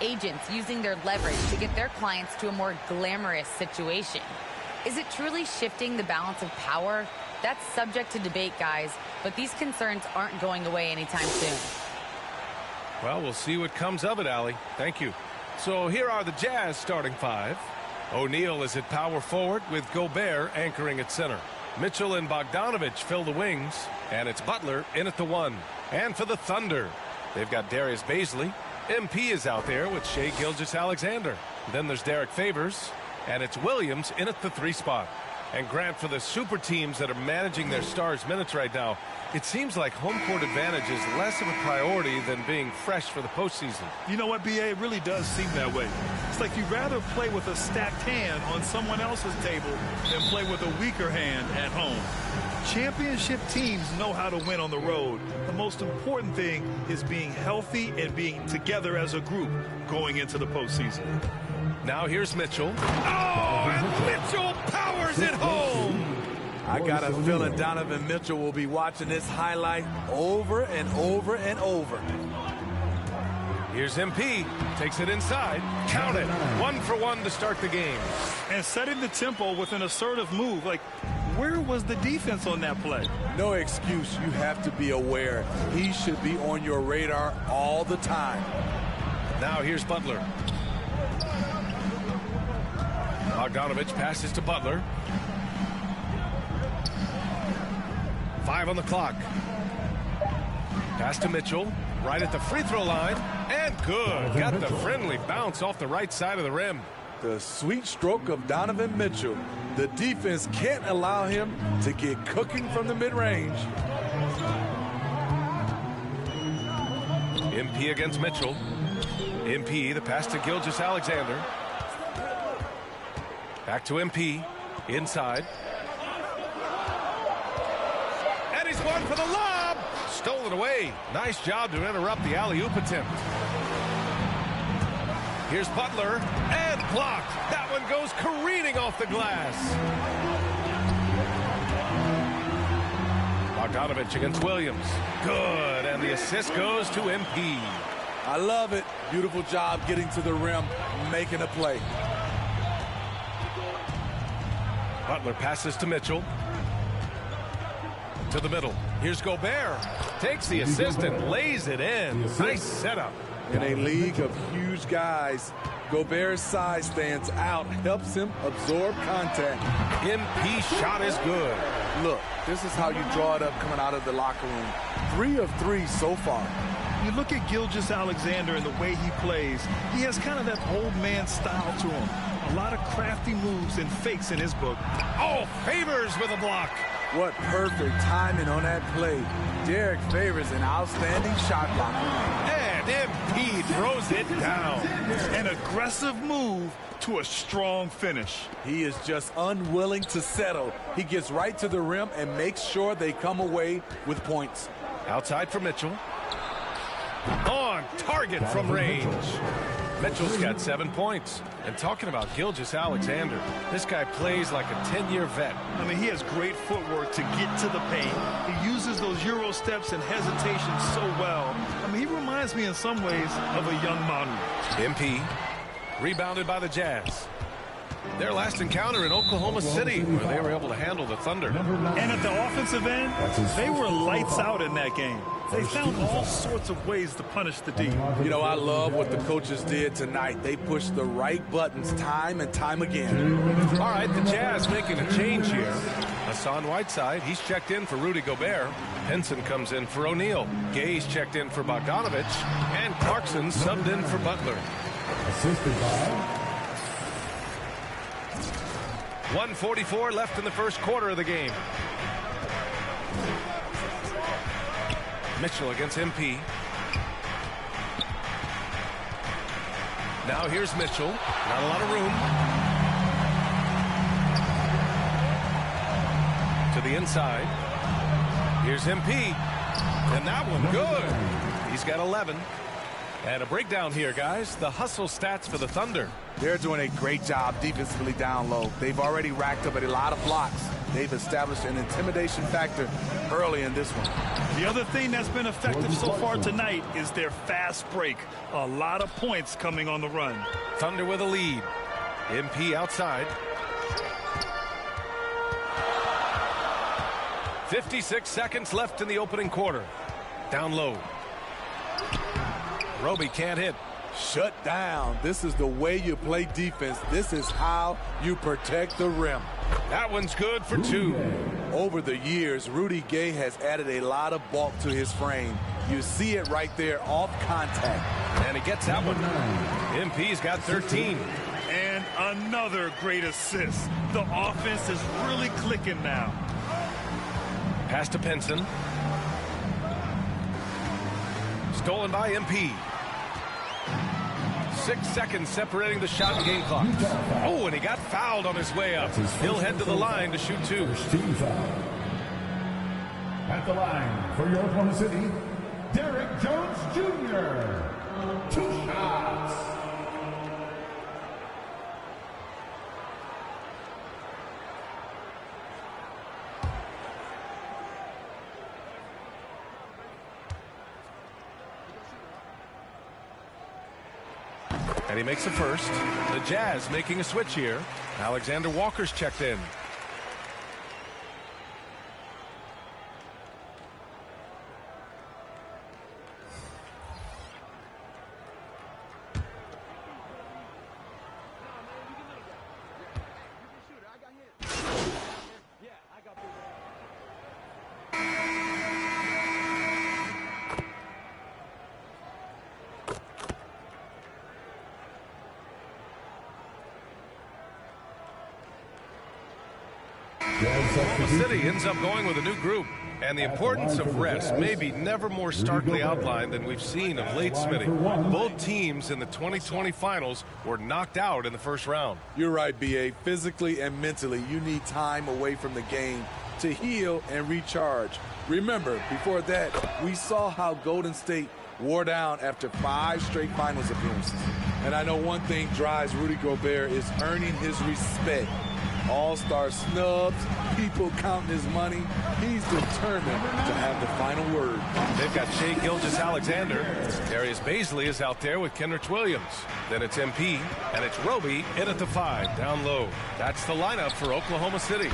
agents using their leverage to get their clients to a more glamorous situation. Is it truly shifting the balance of power? That's subject to debate, guys, but these concerns aren't going away anytime soon. Well, we'll see what comes of it, Allie. Thank you. So here are the Jazz starting five. O'Neal is at power forward with Gobert anchoring at center. Mitchell and Bogdanovich fill the wings, and it's Butler in at the one. And for the Thunder, they've got Darius Bazley. MP is out there with Shai Gilgeous-Alexander. Then there's Derek Favors, and it's Williams in at the 3 spot. And Grant, for the super teams that are managing their stars' minutes right now, it seems like home court advantage is less of a priority than being fresh for the postseason. You know what, B.A.? It really does seem that way. It's like you'd rather play with a stacked hand on someone else's table than play with a weaker hand at home. Championship teams know how to win on the road. The most important thing is being healthy and being together as a group going into the postseason. Now here's Mitchell. Oh, and Mitchell powers it home. I got a feeling Donovan Mitchell will be watching this highlight over and over and over. Here's MP. Takes it inside. Count it. 1 for 1 to start the game. And setting the tempo with an assertive move. Like, where was the defense on that play? No excuse. You have to be aware. He should be on your radar all the time. Now here's Butler. Bogdanovich passes to Butler. 5 on the clock. Pass to Mitchell. Right at the free throw line. And good. Got the friendly bounce off the right side of the rim. The sweet stroke of Donovan Mitchell. The defense can't allow him to get cooking from the mid-range. MP against Mitchell. MP, the pass to Gilgeous-Alexander. Back to MP. Inside. And he's one for the lob. Stolen away. Nice job to interrupt the alley-oop attempt. Here's Butler. And blocked. That one goes careening off the glass. Bogdanovich against Williams. Good. And the assist goes to MP. I love it. Beautiful job getting to the rim, making a play. Butler passes to Mitchell. To the middle. Here's Gobert. Takes the assist and lays it in. Nice setup. In a league of huge guys, Gobert's size stands out, helps him absorb contact. MP shot is good. Look, this is how you draw it up coming out of the locker room. 3 of 3 so far. You look at Gilgeous-Alexander and the way he plays, he has kind of that old man style to him. A lot of crafty moves and fakes in his book. Oh, Favors with a block. What perfect timing on that play. Derek Favors an outstanding shot blocker. And MP throws it down. An aggressive move to a strong finish. He is just unwilling to settle. He gets right to the rim and makes sure they come away with points. Outside for Mitchell. On target from range. Mitchell's got 7 points. And talking about Gilgeous-Alexander, this guy plays like a 10-year vet. I mean, he has great footwork to get to the paint. He uses those Euro steps and hesitation so well. I mean, he reminds me in some ways of a young Manu. MP, rebounded by the Jazz. Their last encounter in Oklahoma City, where they were able to handle the Thunder. And at the offensive end, they were lights out in that game. They found all sorts of ways to punish the D. You know, I love what the coaches did tonight. They pushed the right buttons time and time again. All right, the Jazz making a change here. Hassan Whiteside, he's checked in for Rudy Gobert. Henson comes in for O'Neal. Gay's checked in for Bogdanovich. And Clarkson subbed in for Butler. Assisted by 1:44 left in the first quarter of the game. Mitchell against MP. Now here's Mitchell. Not a lot of room. To the inside. Here's MP. And that one good. He's got 11. And a breakdown here, guys. The hustle stats for the Thunder. They're doing a great job defensively down low. They've already racked up a lot of blocks. They've established an intimidation factor early in this one. The other thing that's been effective so far tonight is their fast break. A lot of points coming on the run. Thunder with a lead. MP outside. 56 seconds left in the opening quarter. Down low. Roby can't hit. Shut down. This is the way you play defense. This is how you protect the rim. That one's good for two. Over the years, Rudy Gay has added a lot of bulk to his frame. You see it right there off contact. And he gets that one. MP's got 13. And another great assist. The offense is really clicking now. Pass to Pinson. Stolen by MP. 6 seconds separating the shot and game clock. Oh, and he got fouled on his way up. He'll head to the line to shoot two. Team foul. At the line for your Oklahoma City, Derek Jones Jr. 2 shots. And he makes the first. The Jazz making a switch here. Alexander Walker's checked in. The city ends up going with a new group, and the importance of rest may be never more starkly outlined than we've seen of late, Smitty. Both teams in the 2020 finals were knocked out in the first round. You're right, B.A. Physically and mentally, you need time away from the game to heal and recharge. Remember, before that, we saw how Golden State wore down after 5 straight finals appearances. And I know one thing drives Rudy Gobert is earning his respect. All-star snubs, people counting his money. He's determined to have the final word. They've got Shai Gilgeous-Alexander. Darius Bazley is out there with Kenrich Williams. Then it's MP, and it's Roby in at the 5, down low. That's the lineup for Oklahoma City.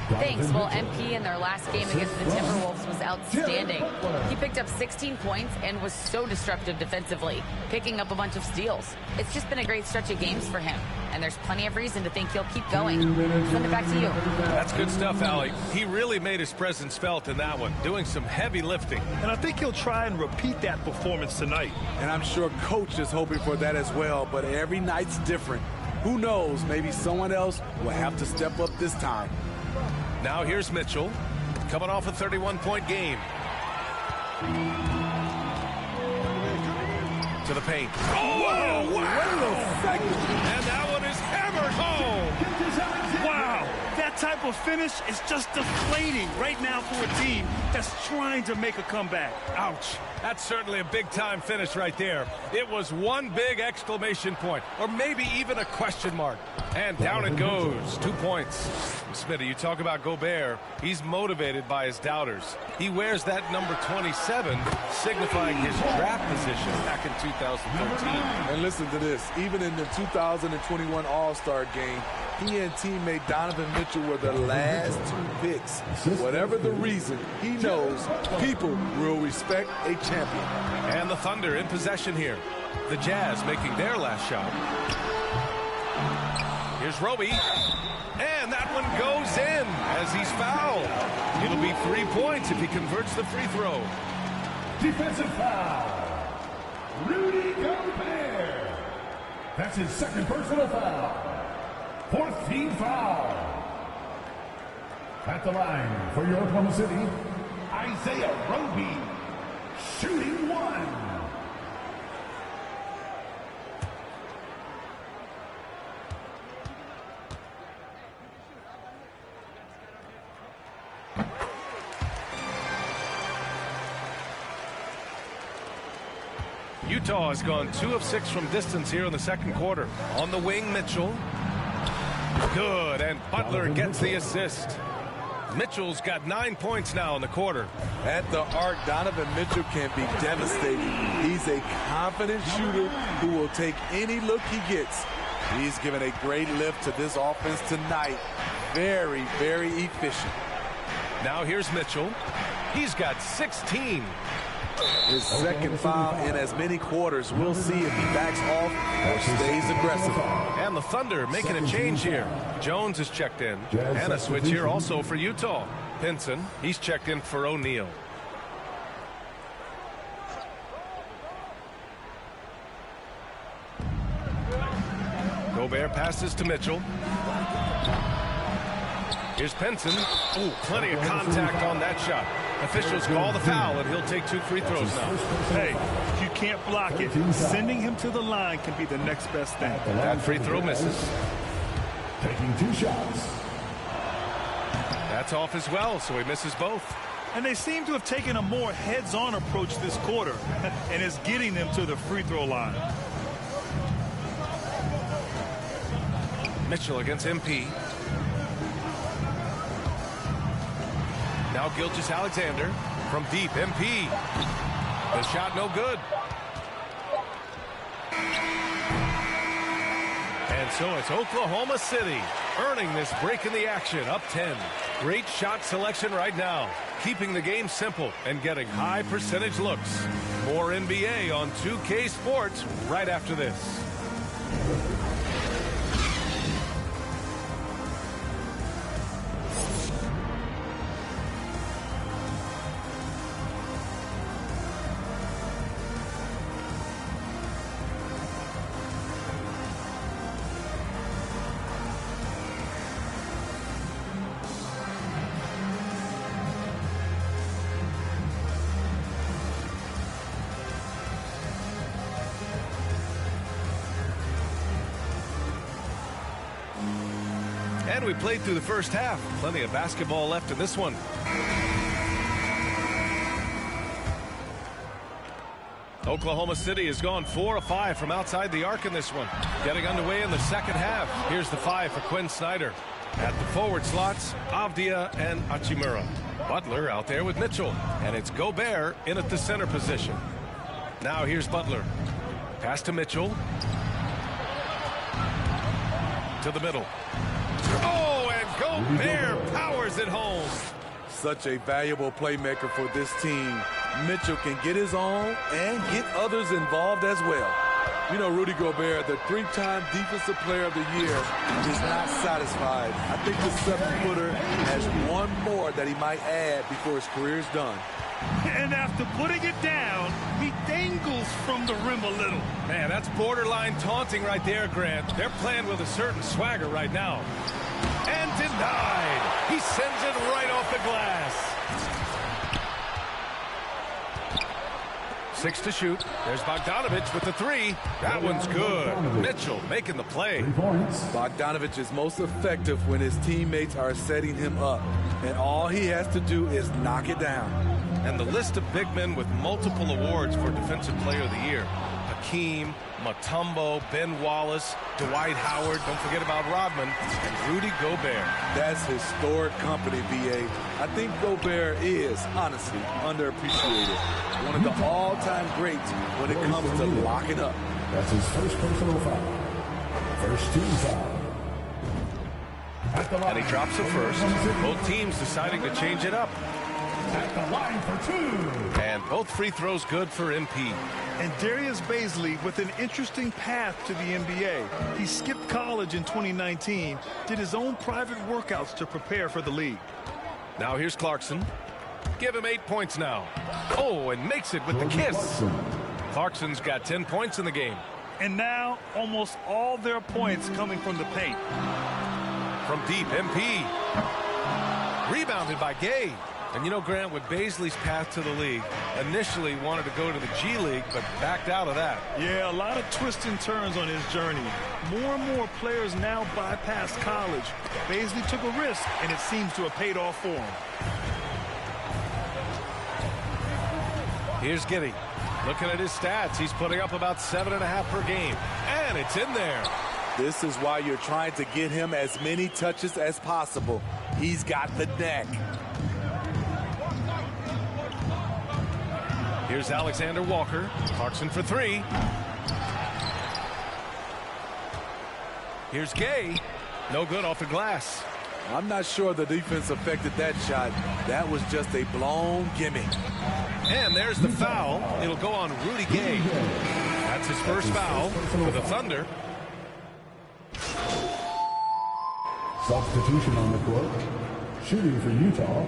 Thanks. Well, MP in their last game against the Timberwolves was outstanding. He picked up 16 points and was so disruptive defensively, picking up a bunch of steals. It's just been a great stretch of games for him, and there's plenty of reason to think he'll keep going. Send it back to you. That's good stuff, Allie. He really made his presence felt in that one, doing some heavy lifting. And I think he'll try and repeat that performance tonight. And I'm sure Coach is hoping for that as well, but every night's different. Who knows, maybe someone else will have to step up this time. Now here's Mitchell, coming off a 31-point game. To the paint. Oh, wow! And that one is hammered home. Wow, that type of finish is just deflating right now for a team that's trying to make a comeback. Ouch. That's certainly a big-time finish right there. It was one big exclamation point, or maybe even a question mark. And down it goes. 2 points. Smitty, you talk about Gobert. He's motivated by his doubters. He wears that number 27, signifying his draft position back in 2013. And listen to this. Even in the 2021 All-Star game, he and teammate Donovan Mitchell were the last 2 picks. Whatever the reason, he knows people will respect a champion. And the Thunder in possession here. The Jazz making their last shot. Here's Roby. And that one goes in as he's fouled. It'll be 3 points if he converts the free throw. Defensive foul. Rudy Gobert. That's his second personal foul. 4th team foul. At the line for your Oklahoma City, Isaiah Roby, shooting 1. Utah has gone 2 of 6 from distance here in the second quarter. On the wing, Mitchell. Good, and Butler gets the assist. Mitchell's got 9 points now in the quarter. At the arc, Donovan Mitchell can be devastating. He's a confident shooter who will take any look he gets. He's given a great lift to this offense tonight. Very, very efficient. Now here's Mitchell. He's got 16. His second foul in as many quarters. We'll see if he backs off or stays aggressive. And the Thunder making a change here. Jones is checked in. And a switch here also for Utah. Pinson, he's checked in for O'Neal. Gobert passes to Mitchell. Here's Pinson. Ooh, plenty of contact on that shot. Officials call the foul, and he'll take 2 free throws now. Hey, if you can't block it, sending him to the line can be the next best thing. That free throw misses. Taking 2 shots. That's off as well, so he misses both. And they seem to have taken a more heads-on approach this quarter, and it's getting them to the free throw line. Mitchell against MP. Now Gilgeous-Alexander from deep. MP. The shot no good. And so it's Oklahoma City earning this break in the action, up 10. Great shot selection right now, keeping the game simple and getting high percentage looks. More NBA on 2K Sports right after this. And we played through the first half. Plenty of basketball left in this one. Oklahoma City has gone 4 of 5 from outside the arc in this one. Getting underway in the second half. Here's the 5 for Quinn Snyder. At the forward slots, Avdia and Hachimura. Butler out there with Mitchell. And it's Gobert in at the center position. Now here's Butler. Pass to Mitchell. To the middle. Oh, and Gobert powers it home. Such a valuable playmaker for this team. Mitchell can get his own and get others involved as well. You know, Rudy Gobert, the 3-time Defensive Player of the Year, is not satisfied. I think the 7-footer has one more that he might add before his career is done. And after putting it down, he dangles from the rim a little. Man, that's borderline taunting right there, Grant. They're playing with a certain swagger right now. And denied. He sends it right off the glass. 6 to shoot. There's Bogdanovich with the 3. That one's good. Mitchell making the play. 3 points. Bogdanovich is most effective when his teammates are setting him up. And all he has to do is knock it down. And the list of big men with multiple awards for Defensive Player of the Year. Hakeem, Mutombo, Ben Wallace, Dwight Howard, don't forget about Rodman, and Rudy Gobert. That's historic company, B.A. I think Gobert is, honestly, underappreciated. One of the all-time greats when it comes to locking up. That's his first personal foul. First team foul. And he drops it first. Both teams deciding to change it up. At the line for 2. And both free throws good for MP. And Darius Bazley with an interesting path to the NBA. He skipped college in 2019, did his own private workouts to prepare for the league. Now here's Clarkson. Give him 8 points now. Oh, and makes it with the kiss. Clarkson's got 10 points in the game. And now almost all their points coming from the paint. From deep, MP. Rebounded by Gay. And you know, Grant, with Bazley's path to the league, initially wanted to go to the G League, but backed out of that. Yeah, a lot of twists and turns on his journey. More and more players now bypass college. Bazley took a risk, and it seems to have paid off for him. Here's Giddey. Looking at his stats, he's putting up about 7.5 per game. And it's in there. This is why you're trying to get him as many touches as possible. He's got the neck. Here's Alexander Walker. Clarkson for three. Here's Gay. No good off the glass. I'm not sure the defense affected that shot. That was just a blown gimme. And there's the foul. It'll go on Rudy Gay. That's his first foul for the Thunder. Substitution on the court. Shooting for Utah,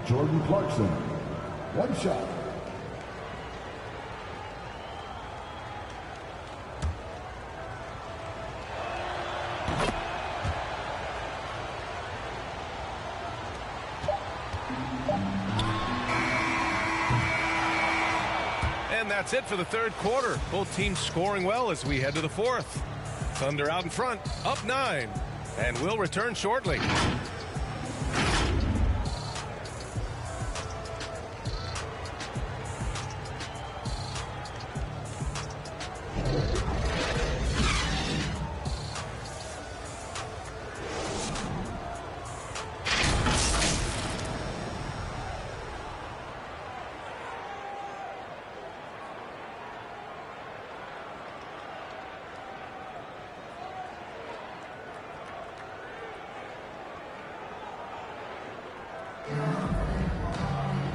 Jordan Clarkson. One shot. And that's it for the third quarter. Both teams scoring well as we head to the fourth. Thunder out in front, up 9. And we'll return shortly.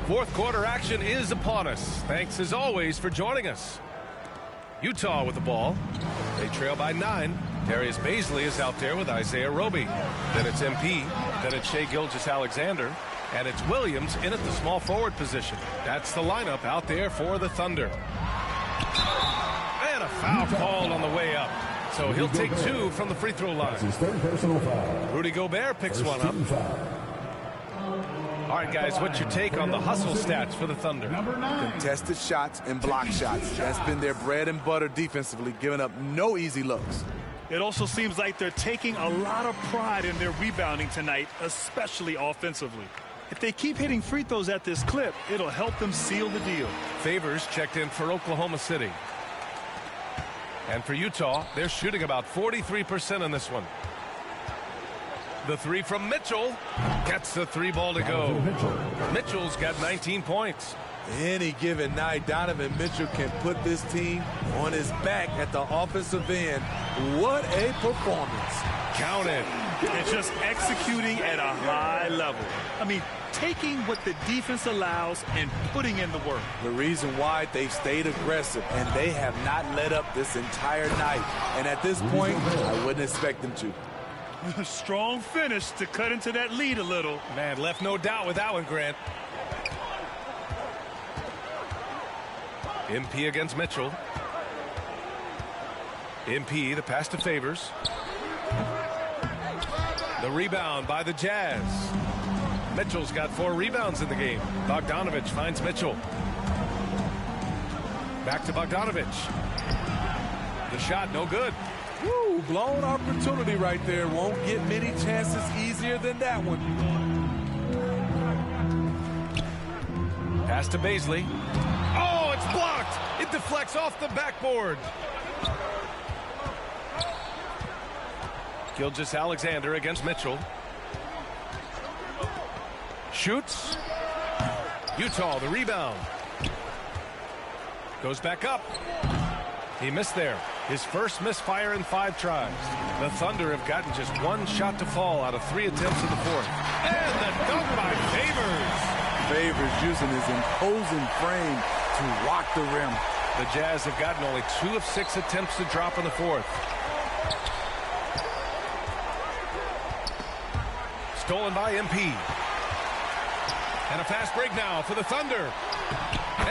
Fourth quarter action is upon us. Thanks as always for joining us. Utah with the ball. They trail by 9. Darius Baisley is out there with Isaiah Roby. Then it's MP. Then it's Shai Gilgeous-Alexander. And it's Williams in at the small forward position. That's the lineup out there for the Thunder. And a foul called on the way up. So he'll take 2 from the free throw line. His third personal foul. Rudy Gobert picks one up. All right, guys, what's your take on the hustle stats for the Thunder? Number 9. Contested shots and block shots. That's been their bread and butter defensively, giving up no easy looks. It also seems like they're taking a lot of pride in their rebounding tonight, especially offensively. If they keep hitting free throws at this clip, it'll help them seal the deal. Favors checked in for Oklahoma City. And for Utah, they're shooting about 43% in this one. The three from Mitchell gets the 3 ball to go. Mitchell's got 19 points. Any given night, Donovan Mitchell can put this team on his back at the offensive end. What a performance. Count it. And just executing at a high level. I mean, taking what the defense allows and putting in the work. The reason why they've stayed aggressive and they have not let up this entire night. And at this point, I wouldn't expect them to. Strong finish to cut into that lead a little. Man, left no doubt with that one, Grant. MP against Mitchell. MP, the pass to Favors. The rebound by the Jazz. Mitchell's got 4 rebounds in the game. Bogdanovich finds Mitchell. Back to Bogdanovich. The shot, no good. Woo, blown opportunity right there. Won't get many chances easier than that one. Pass to Baisley. Oh, it's blocked. It deflects off the backboard. Gilgeous-Alexander against Mitchell. Shoots. Utah, the rebound. Goes back up. He missed there. His first misfire in 5 tries. The Thunder have gotten just 1 shot to fall out of 3 attempts in the fourth. And the dunk by Favors. Favors using his imposing frame to rock the rim. The Jazz have gotten only 2 of 6 attempts to drop in the fourth. Stolen by MP. And a fast break now for the Thunder.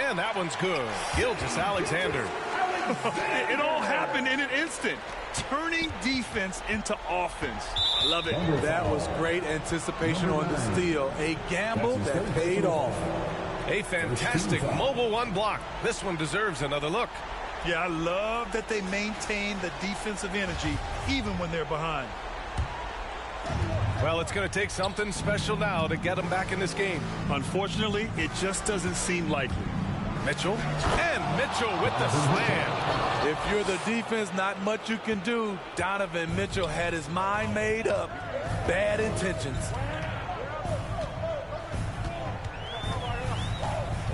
And that one's good. Gilgeous-Alexander. It all happened in an instant. Turning defense into offense. I love it. That was great anticipation on the steal. A gamble that paid off. A fantastic mobile 1 block. This one deserves another look. Yeah, I love that they maintain the defensive energy even when they're behind. Well, it's going to take something special now to get them back in this game. Unfortunately, it just doesn't seem likely. Mitchell, and Mitchell with the slam. If you're the defense, not much you can do. Donovan Mitchell had his mind made up. Bad intentions.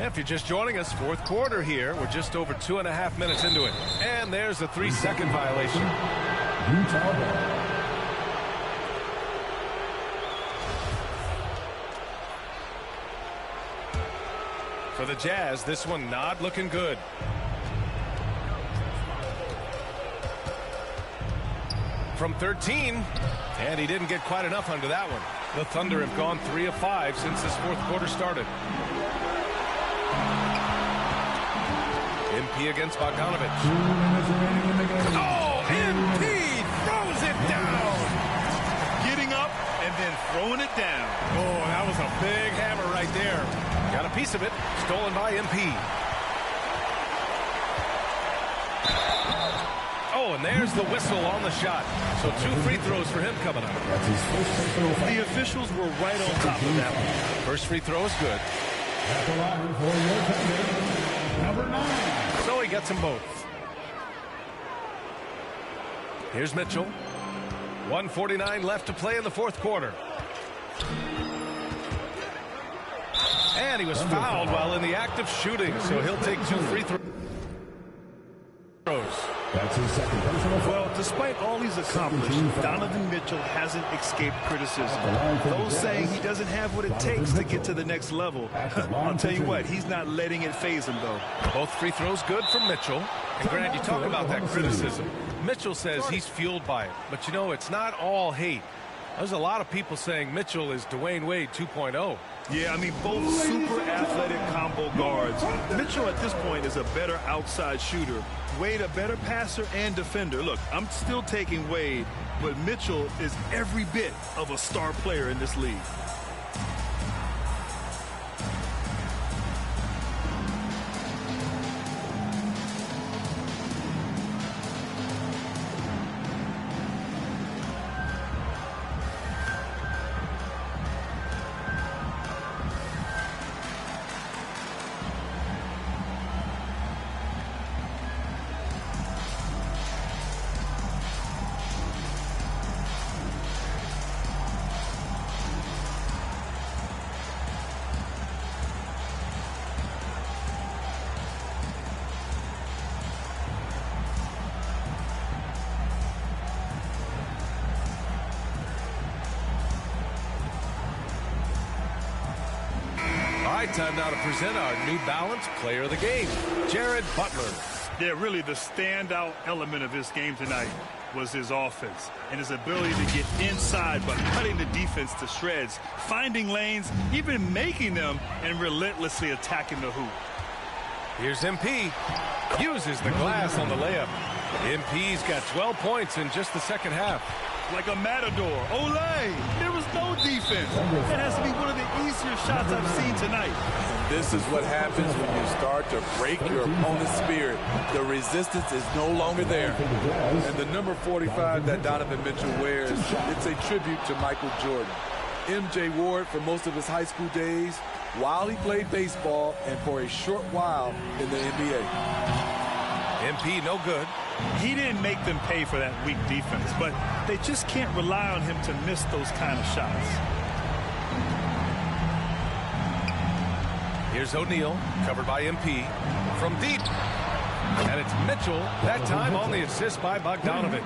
If you're just joining us, fourth quarter here. We're just over 2.5 minutes into it. And there's a 3-second violation. Utah ball. For the Jazz, this one not looking good. From 13, and he didn't get quite enough under that one. The Thunder have gone 3 of 5 since this fourth quarter started. MP against Bogdanovich. Oh, MP throws it down. Getting up and then throwing it down. Oh, that was a big hammer right there. Got a piece of it. Stolen by MP. Oh, and there's the whistle on the shot. So 2 free throws for him coming up. The officials were right on top of that one. First free throw is good. At the line for your Thunder, number 9. So he gets them both. Here's Mitchell. 1:49 left to play in the fourth quarter. And he was fouled while in the act of shooting, so he'll take 2 free throws. That's his second personal foul. Well, despite all he's accomplished, Donovan Mitchell hasn't escaped criticism. Those saying he doesn't have what it takes to get to the next level. I'll tell you what, he's not letting it faze him, though. Both free throws good from Mitchell. And Grant, you talk about that criticism. Mitchell says he's fueled by it. But, you know, it's not all hate. There's a lot of people saying Mitchell is Dwayne Wade 2.0. Yeah, I mean, both super athletic combo guards. Mitchell at this point is a better outside shooter. Wade a better passer and defender. Look, I'm still taking Wade, but Mitchell is every bit of a star player in this league. Time now to present our New Balance Player of the Game, Jared Butler. Yeah, really the standout element of his game tonight was his offense and his ability to get inside but cutting the defense to shreds, finding lanes, even making them, and relentlessly attacking the hoop. Here's MP. Uses the glass on the layup. MP's got 12 points in just the second half. Like a matador. Olay! There was no defense. That has to be one of the easier shots I've seen tonight. And this is what happens when you start to break your opponent's spirit. The resistance is no longer there. And the number 45 that Donovan Mitchell wears, it's a tribute to Michael Jordan. MJ wore it for most of his high school days while he played baseball and for a short while in the NBA. MP no good. He didn't make them pay for that weak defense, but they just can't rely on him to miss those kind of shots. Here's O'Neal, covered by MP. From deep. And it's Mitchell, that time on the assist by Bogdanovich.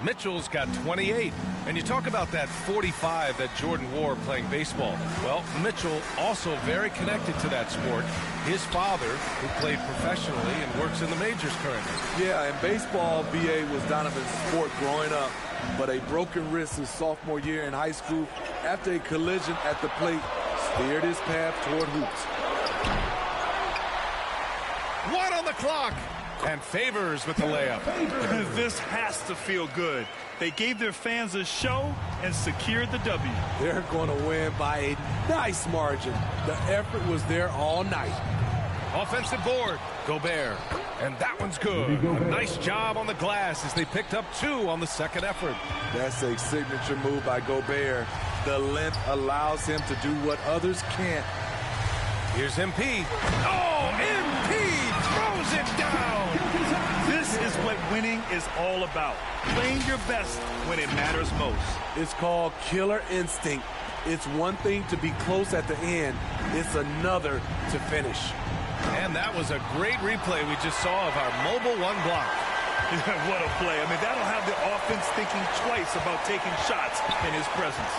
Mitchell's got 28. And you talk about that 45 that Jordan wore playing baseball. Well, Mitchell also very connected to that sport. His father, who played professionally and works in the majors currently. Yeah, in baseball, BA was Donovan's sport growing up, but a broken wrist his sophomore year in high school after a collision at the plate steered his path toward hoops. 1 on the clock. And Favors with the layup. This has to feel good. They gave their fans a show and secured the W. They're going to win by a nice margin. The effort was there all night. Offensive board, Gobert. And that one's good. A nice job on the glass as they picked up 2 on the second effort. That's a signature move by Gobert. The length allows him to do what others can't. Here's MP. Oh, MP throws it down. This is what winning is all about. Playing your best when it matters most. It's called killer instinct. It's one thing to be close at the end. It's another to finish. And that was a great replay we just saw of our mobile one block. What a play. I mean, that'll have the offense thinking twice about taking shots in his presence.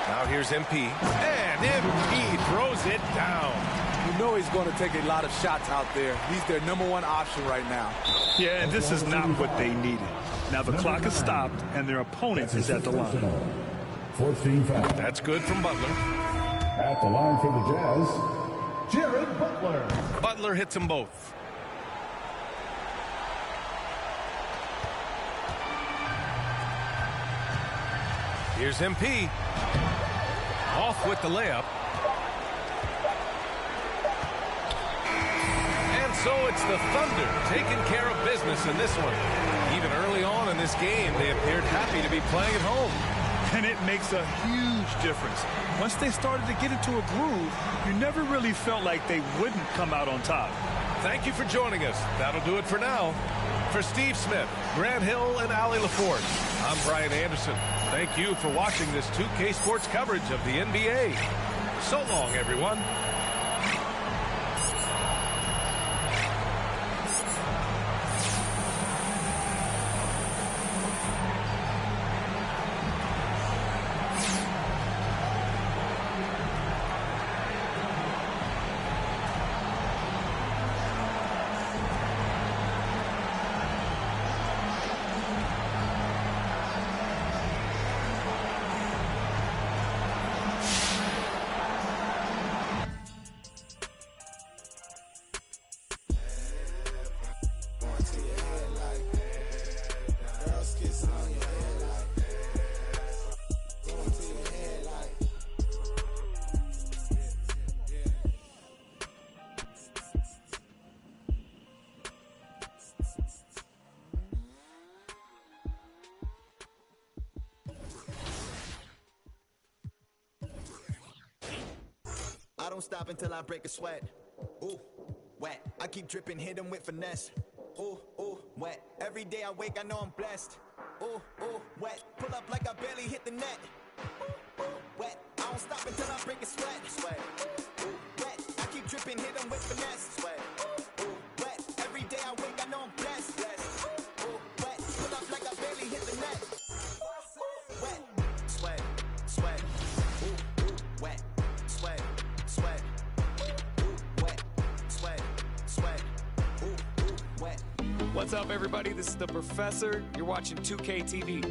Now here's MP. And MP throws it down. You know he's going to take a lot of shots out there. He's their #1 option right now. Yeah, and this is not what they needed. Now the clock has stopped, and their opponent is at the line. 14 foul. That's good from Butler. At the line for the Jazz, Jared Butler. Butler hits them both. Here's MP. Off with the layup. And so it's the Thunder taking care of business in this one. Even early on in this game, they appeared happy to be playing at home. And it makes a huge difference. Once they started to get into a groove, you never really felt like they wouldn't come out on top. Thank you for joining us. That'll do it for now. For Steve Smith, Grant Hill, and Allie LaForge, I'm Brian Anderson. Thank you for watching this 2K Sports coverage of the NBA. So long, everyone. I don't stop until I break a sweat. Ooh, wet. I keep dripping, hit him with finesse. Ooh, ooh, wet. Every day I wake, I know I'm blessed. Ooh, ooh, wet. Pull up like I barely hit the net. Ooh, ooh, wet. I don't stop until I break a sweat. Sweat. Ooh, wet. I keep dripping, hit him with finesse. Sweat. Ooh, wet. Every day I wake, I know I'm blessed. Ooh, wet. Pull up like I barely hit the net. Wet. Sweat. Sweat. Ooh, ooh, wet. Sweat. Sweat. Ooh, wet. Sweat. Sweat. Ooh, ooh, wet. What's up, everybody? This is the Professor. You're watching 2K TV.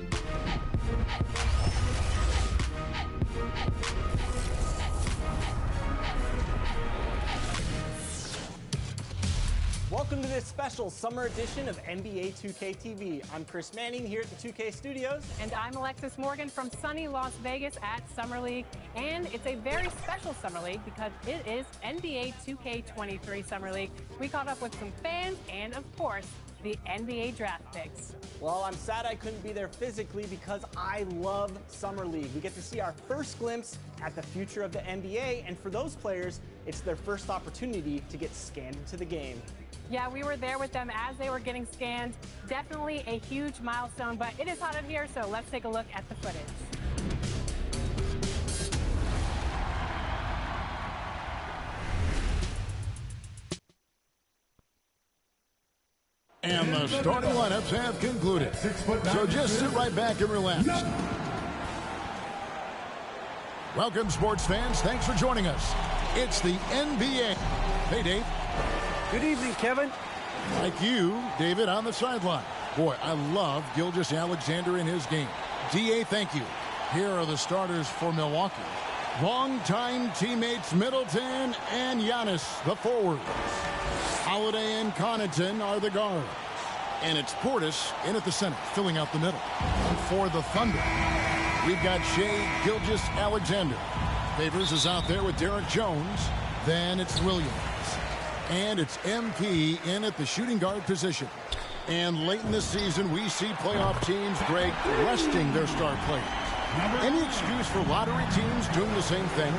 Welcome to this special summer edition of NBA 2K TV. I'm Chris Manning here at the 2K Studios. And I'm Alexis Morgan from sunny Las Vegas at Summer League. And it's a very special Summer League because it is NBA 2K23 Summer League. We caught up with some fans and, of course, the NBA draft picks. Well, I'm sad I couldn't be there physically because I love Summer League. We get to see our first glimpse at the future of the NBA, and for those players, it's their first opportunity to get scanned into the game. Yeah, we were there with them as they were getting scanned. Definitely a huge milestone, but it is hot in here, so let's take a look at the footage. And the starting lineups have concluded. So just sit right back and relax. Welcome, sports fans. Thanks for joining us. It's the NBA. Hey, Dave. Good evening, Kevin. Like you, David, on the sideline. Boy, I love Gilgeous-Alexander in his game. D.A., thank you. Here are the starters for Milwaukee. Longtime teammates Middleton and Giannis, the forwards. Holiday and Connaughton are the guards. And it's Portis in at the center, filling out the middle. For the Thunder, we've got Shai Gilgeous-Alexander. Favors is out there with Derek Jones. Then it's Williams. And it's MP in at the shooting guard position. And late in the season, we see playoff teams, Greg, resting their star players. Any excuse for lottery teams doing the same thing?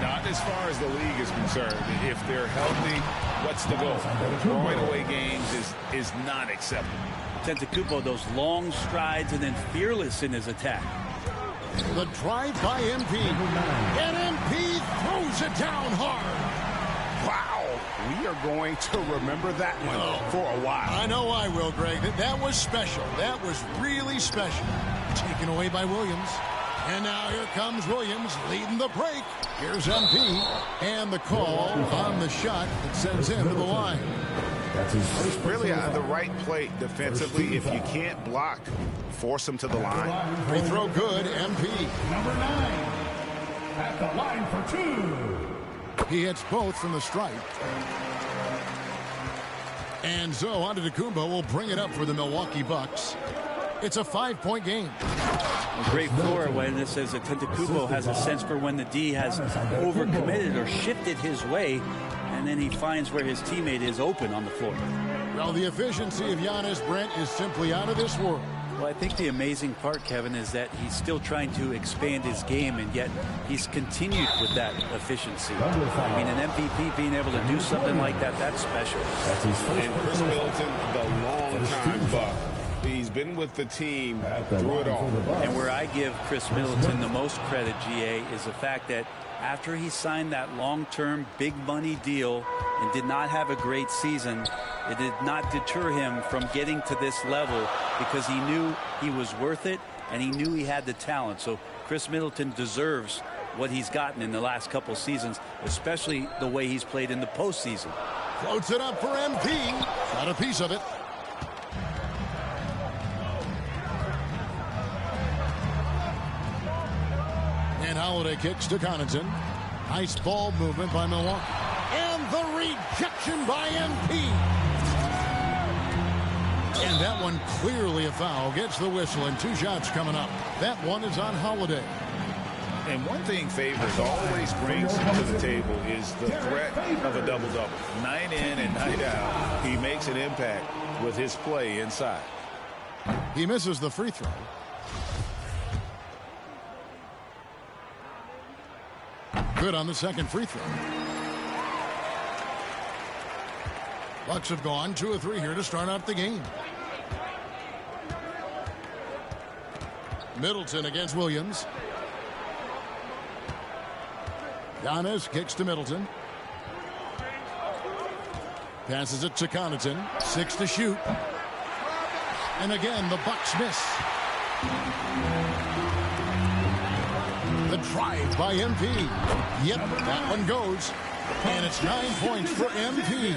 Not as far as the league is concerned. If they're healthy, what's the goal? Throwing away games is not acceptable. Antetokounmpo, those long strides and then fearless in his attack. The drive by MP. And MP throws it down hard. Wow, we are going to remember that one for a while. I know I will, Greg. That was special. That was really special. Taken away by Williams. And now here comes Williams leading the break. Here's MP. And the call on the shot that sends him to the line. Really the right play defensively. If you can't block, force him to the line. Free throw good, MP. Number 9 at the line for 2. He hits both from the stripe. And so Antetokounmpo will bring it up for the Milwaukee Bucks. It's a 5-point game. A great floor awareness as Antetokounmpo has a sense for when the D has overcommitted or shifted his way, and then he finds where his teammate is open on the floor. Well, the efficiency of Giannis, Brent, is simply out of this world. Well, I think the amazing part, Kevin, is that he's still trying to expand his game, and yet he's continued with that efficiency. I mean, an MVP being able to do something like that, that's special. And Chris Middleton, the long-time Buck. He's been with the team through it all. And where I give Chris Middleton the most credit, GA, is the fact that after he signed that long-term big money deal and did not have a great season, it did not deter him from getting to this level because he knew he was worth it and he knew he had the talent. So Chris Middleton deserves what he's gotten in the last couple seasons, especially the way he's played in the postseason. Floats it up for MP. Got a piece of it. And Holiday kicks to Connaughton. Nice ball movement by Milwaukee. And the rejection by MP. And that one clearly a foul. Gets the whistle and 2 shots coming up. That one is on Holiday. And one thing Favors always brings to the table is the threat of a double-double. Night in and night out, he makes an impact with his play inside. He misses the free throw. Good on the second free throw. Bucks have gone 2 of 3 here to start out the game. Middleton against Williams. Giannis kicks to Middleton. Passes it to Connaughton. 6 to shoot. And again, the Bucks miss. The drive by MP. Yep, that one goes. And it's 9 points for MP.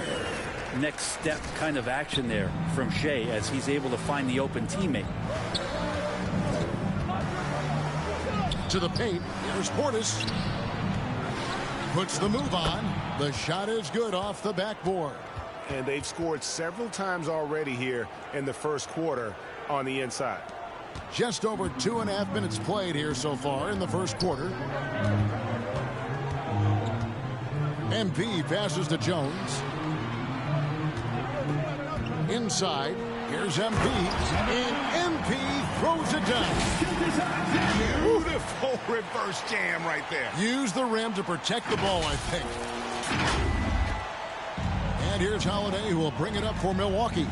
Next step kind of action there from Shea as he's able to find the open teammate. To the paint. Here's Portis. Puts the move on. The shot is good off the backboard. And they've scored several times already here in the first quarter on the inside. Just over 2.5 minutes played here so far in the first quarter. MP passes to Jones. Inside. Here's MP. And MP throws it down. Beautiful reverse jam right there. Use the rim to protect the ball, I think. And here's Holiday, who will bring it up for Milwaukee.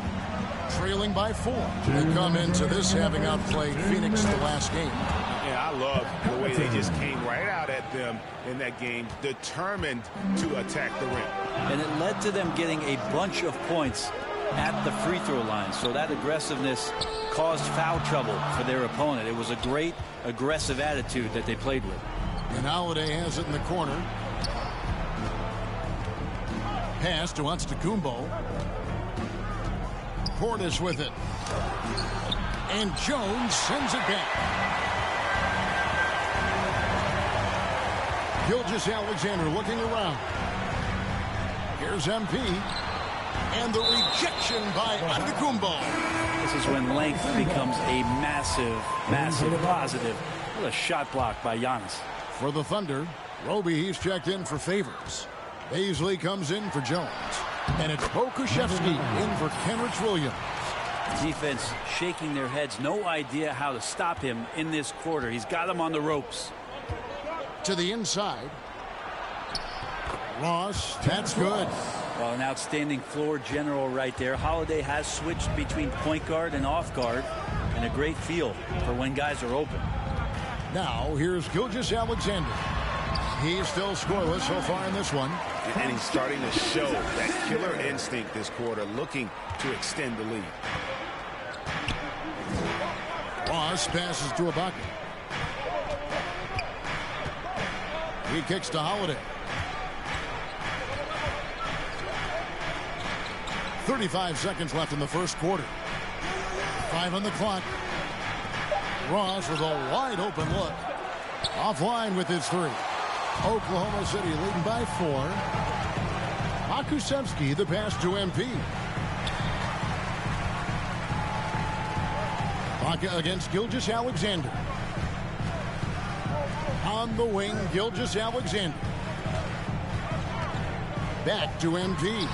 Trailing by 4. They come into this having outplayed Phoenix the last game. Yeah, I love the way they just came right out at them in that game, determined to attack the rim. And it led to them getting a bunch of points at the free throw line. So that aggressiveness caused foul trouble for their opponent. It was a great aggressive attitude that they played with. And Holiday has it in the corner. Pass to Antetokounmpo. Portis with it. And Jones sends it back. Gilgeous-Alexander looking around. Here's MP. And the rejection by Antetokounmpo. This is when length becomes a massive, massive positive. What a shot block by Giannis. For the Thunder, Roby, he's checked in for Favors. Baisley comes in for Jones. And it's Pokusevski in for Kenrich Williams. Defense shaking their heads. No idea how to stop him in this quarter. He's got him on the ropes. To the inside. Ross, that's good. Well, an outstanding floor general right there. Holiday has switched between point guard and off guard, and a great feel for when guys are open. Now, here's Gilgeous-Alexander. He's still scoreless so far in this one. And he's starting to show that killer instinct this quarter, looking to extend the lead. Ross passes to Ibaka. He kicks to Holiday. 35 seconds left in the first quarter. 5 on the clock. Ross with a wide open look. Offline with his 3. Oklahoma City leading by 4. Makusevsky the pass to MP. Ibaka against Gilgeous-Alexander. On the wing, Gilgeous-Alexander. Back to MP.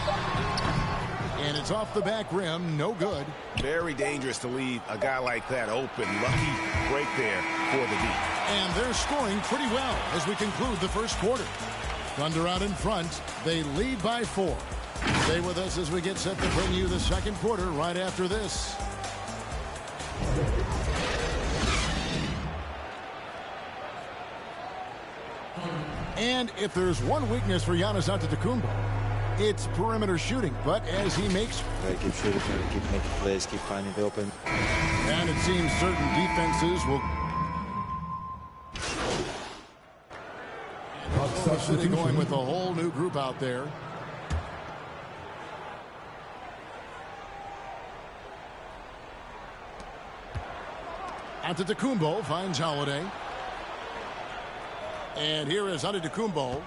And it's off the back rim, no good. Very dangerous to leave a guy like that open. Lucky break there for the deep. And they're scoring pretty well as we conclude the first quarter. Thunder out in front. They lead by 4. Stay with us as we get set to bring you the second quarter right after this. And if there's one weakness for Giannis Antetokounmpo, it's perimeter shooting, but as he makes... keep shooting, keep making plays, keep finding the open. And it seems certain defenses will... Oklahoma City going with a whole new group out there. Antetokounmpo finds Holiday. And here is Antetokounmpo.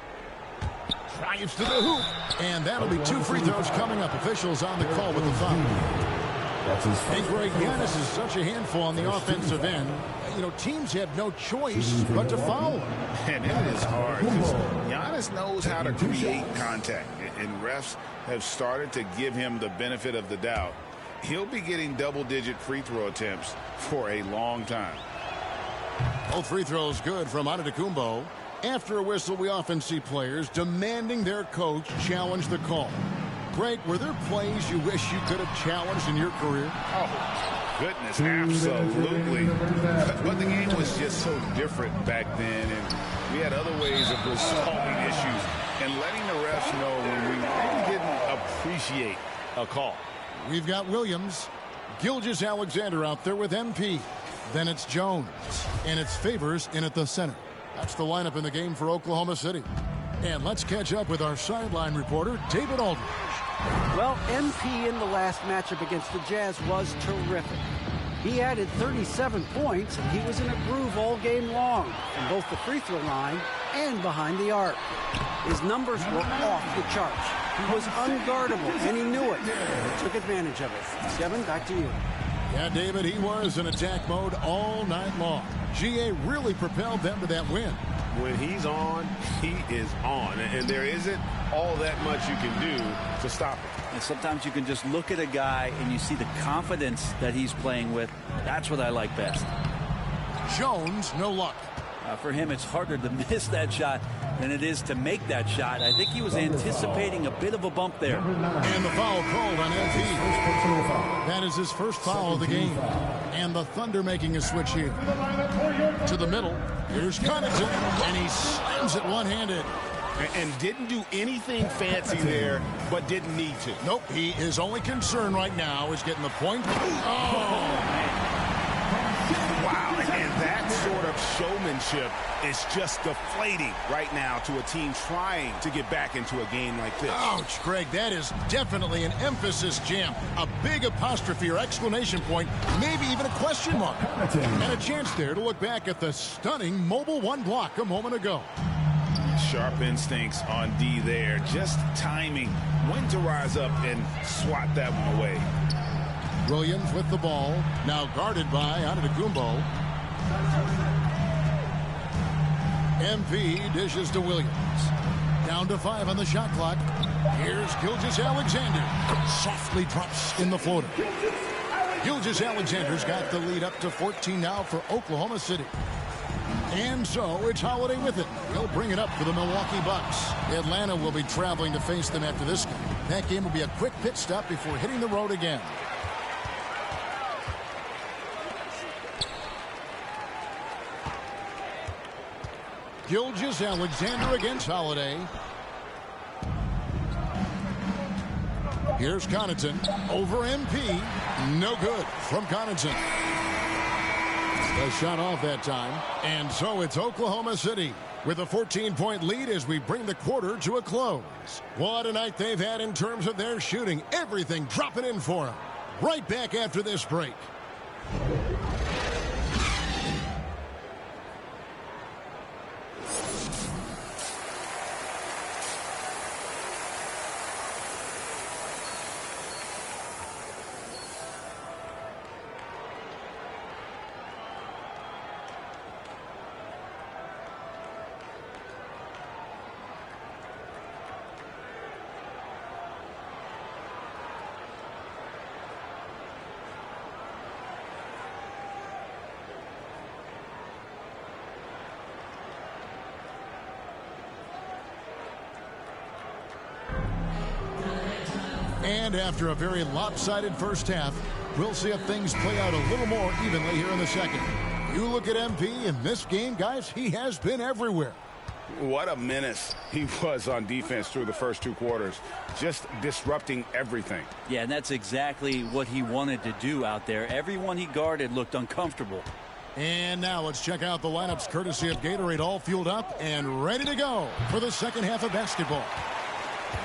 Drives to the hoop. And that'll be 2 free throws coming up. Officials on the call with the foul. And Greg, Giannis is such a handful on the offensive end. You know, teams have no choice but to foul him. And it is hard because Giannis knows how to create contact. And refs have started to give him the benefit of the doubt. He'll be getting double-digit free throw attempts for a long time. Both free throws good from Antetokounmpo. After a whistle, we often see players demanding their coach challenge the call. Greg, were there plays you wish you could have challenged in your career? Oh, goodness, absolutely. But the game was just so different back then, and we had other ways of resolving issues and letting the refs know when we really didn't appreciate a call. We've got Williams, Gilgeous-Alexander out there with MP. Then it's Jones, and it's Favors in at the center. That's the lineup in the game for Oklahoma City. And let's catch up with our sideline reporter, David Aldridge. Well, MP in the last matchup against the Jazz was terrific. He added 37 points, and he was in a groove all game long from both the free throw line and behind the arc. His numbers were off the charts. He was unguardable, and he knew it. He took advantage of it. Kevin, back to you. Yeah, David, he was in attack mode all night long. GA really propelled them to that win. When he's on, he is on. And there isn't all that much you can do to stop him. And sometimes you can just look at a guy and you see the confidence that he's playing with. That's what I like best. Jones, no luck. For him, it's harder to miss that shot than it is to make that shot. I think he was anticipating a bit of a bump there. And the foul called on MP. That is his first foul of the game. And the Thunder making a switch here. To the middle. Here's Connaughton, and he slams it one-handed. And didn't do anything fancy there, but didn't need to. Nope, his only concern right now is getting the point. Oh! Wow, and that sort of showmanship is just deflating right now to a team trying to get back into a game like this. Ouch, Greg, that is definitely an emphasis jam. A big apostrophe or exclamation point, maybe even a question mark. And a chance there to look back at the stunning Mobile One block a moment ago. Sharp instincts on D there. Just timing when to rise up and swat that one away. Williams with the ball. Now guarded by Antetokounmpo. MP dishes to Williams. Down to 5 on the shot clock. Here's Gilgeous-Alexander. Softly drops in the floater. Gilgeous-Alexander's got the lead up to 14 now for Oklahoma City. And so it's Holiday with it. He'll bring it up for the Milwaukee Bucks. Atlanta will be traveling to face them after this game. That game will be a quick pit stop before hitting the road again. Gilgeous-Alexander against Holiday. Here's Connaughton over MP. No good from Connaughton. The shot off that time. And so it's Oklahoma City with a 14-point lead as we bring the quarter to a close. What a night they've had in terms of their shooting. Everything dropping in for them. Right back after this break. And after a very lopsided first half, we'll see if things play out a little more evenly here in the second. You look at MP in this game, guys, he has been everywhere. What a menace he was on defense through the first 2 quarters, just disrupting everything. Yeah, and that's exactly what he wanted to do out there. Everyone he guarded looked uncomfortable. And now let's check out the lineups courtesy of Gatorade, all fueled up and ready to go for the second half of basketball.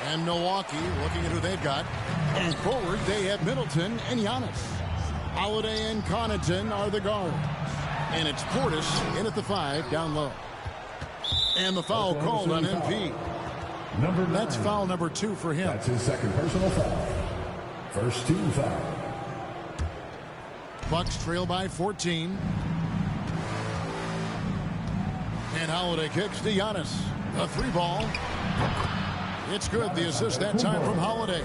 And Milwaukee looking at who they've got. And forward, they have Middleton and Giannis. Holiday and Connaughton are the guards. And it's Portis in at the 5 down low. And the foul called on MP. That's foul number 2 for him. That's his second personal foul. First team foul. Bucks trail by 14. And Holiday kicks to Giannis. A 3 ball. It's good. The assist that time from Holiday.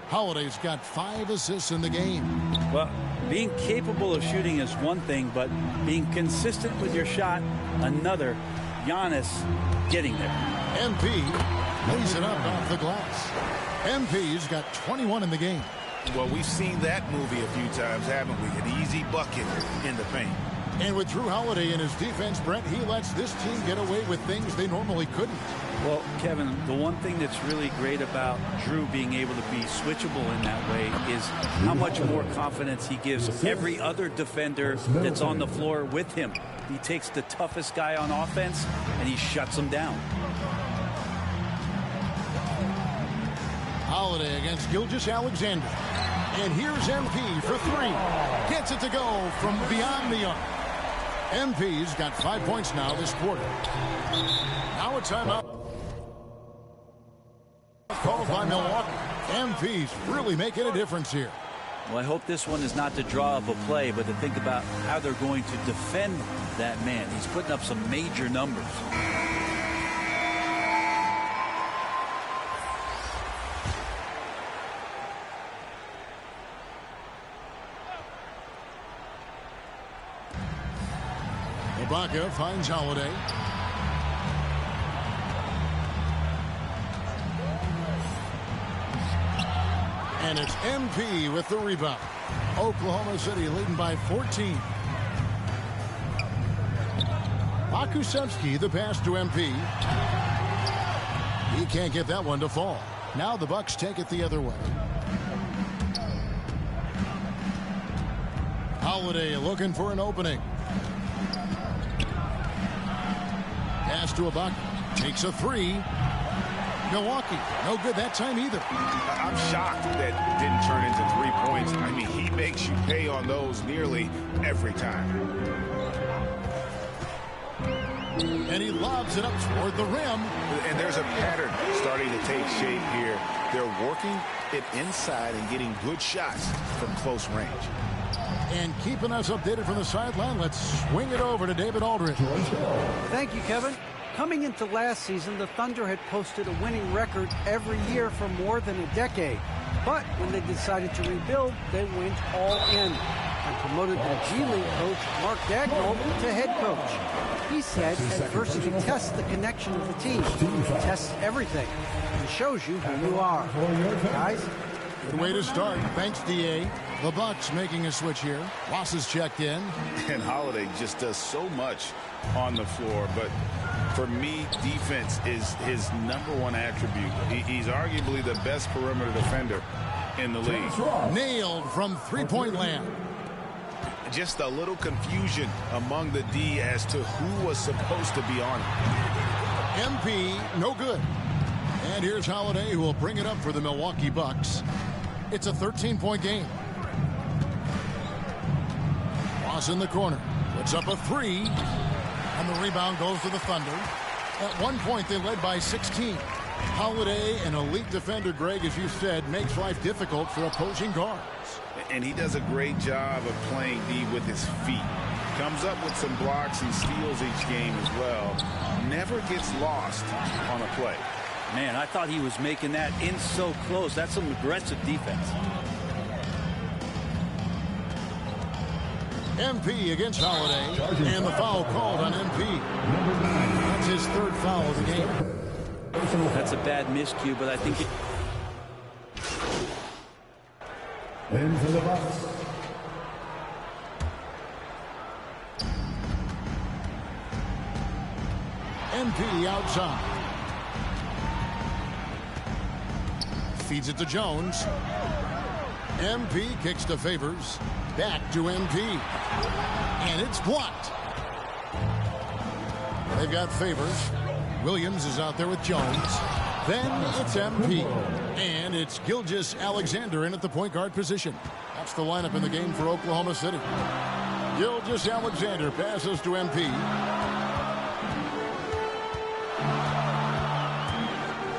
Holiday's got 5 assists in the game. Well, being capable of shooting is one thing, but being consistent with your shot, another. Giannis getting there. MP lays it up off the glass. MP's got 21 in the game. Well, we've seen that movie a few times, haven't we? An easy bucket in the paint. And with Jrue Holiday in his defense, Brent, he lets this team get away with things they normally couldn't. Well, Kevin, the one thing that's really great about Jrue being able to be switchable in that way is how much more confidence he gives every other defender that's on the floor with him. He takes the toughest guy on offense, and he shuts him down. Holiday against Gilgeous-Alexander. And here's MP for 3. Gets it to go from beyond the arc. MP's got 5 points now this quarter. Now a timeout called by Milwaukee. MP's really making a difference here. Well, I hope this one is not to draw up a play, but to think about how they're going to defend that man. He's putting up some major numbers. Ibaka finds Holiday. And it's MP with the rebound. Oklahoma City leading by 14. Pokusevski, the pass to MP. He can't get that one to fall. Now the Bucks take it the other way. Holiday looking for an opening. Pass to Ibaka. Takes a 3. Milwaukee, no good that time either. I'm shocked that it didn't turn into 3 points. I mean, he makes you pay on those nearly every time. And he lobs it up toward the rim. And there's a pattern starting to take shape here. They're working it inside and getting good shots from close range. And keeping us updated from the sideline, let's swing it over to David Aldridge. Thank you, Kevin. Coming into last season, the Thunder had posted a winning record every year for more than a decade. But when they decided to rebuild, they went all in and promoted their G League coach, Mark Dagnall, to head coach. He said adversity tests the connection of the team, tests everything, and shows you who you are. Guys? The way to start. Thanks, D.A. The Bucks making a switch here. Ross is checked in. And Holiday just does so much on the floor, but for me, defense is his #1 attribute. He's arguably the best perimeter defender in the league. Nailed from three-point land. Just a little confusion among the D as to who was supposed to be on it. MP, no good. And here's Holiday, who will bring it up for the Milwaukee Bucks. It's a 13-point game. Ross in the corner. Puts up a three. And the rebound goes to the Thunder. At one point, they led by 16. Holiday, an elite defender, Greg, as you said, makes life difficult for opposing guards. And he does a great job of playing D with his feet. Comes up with some blocks and steals each game as well. Never gets lost on a play. Man, I thought he was making that in so close. That's some aggressive defense. MP against Holiday, and the foul called on MP. That's his third foul of the game. That's a bad miscue, but I think it... Into the box. MP outside. Feeds it to Jones. MP kicks to Favors. Back to MP. And it's blocked. They've got Favors. Williams is out there with Jones. Then it's MP. And it's Gilgeous-Alexander in at the point guard position. That's the lineup in the game for Oklahoma City. Gilgeous-Alexander passes to MP.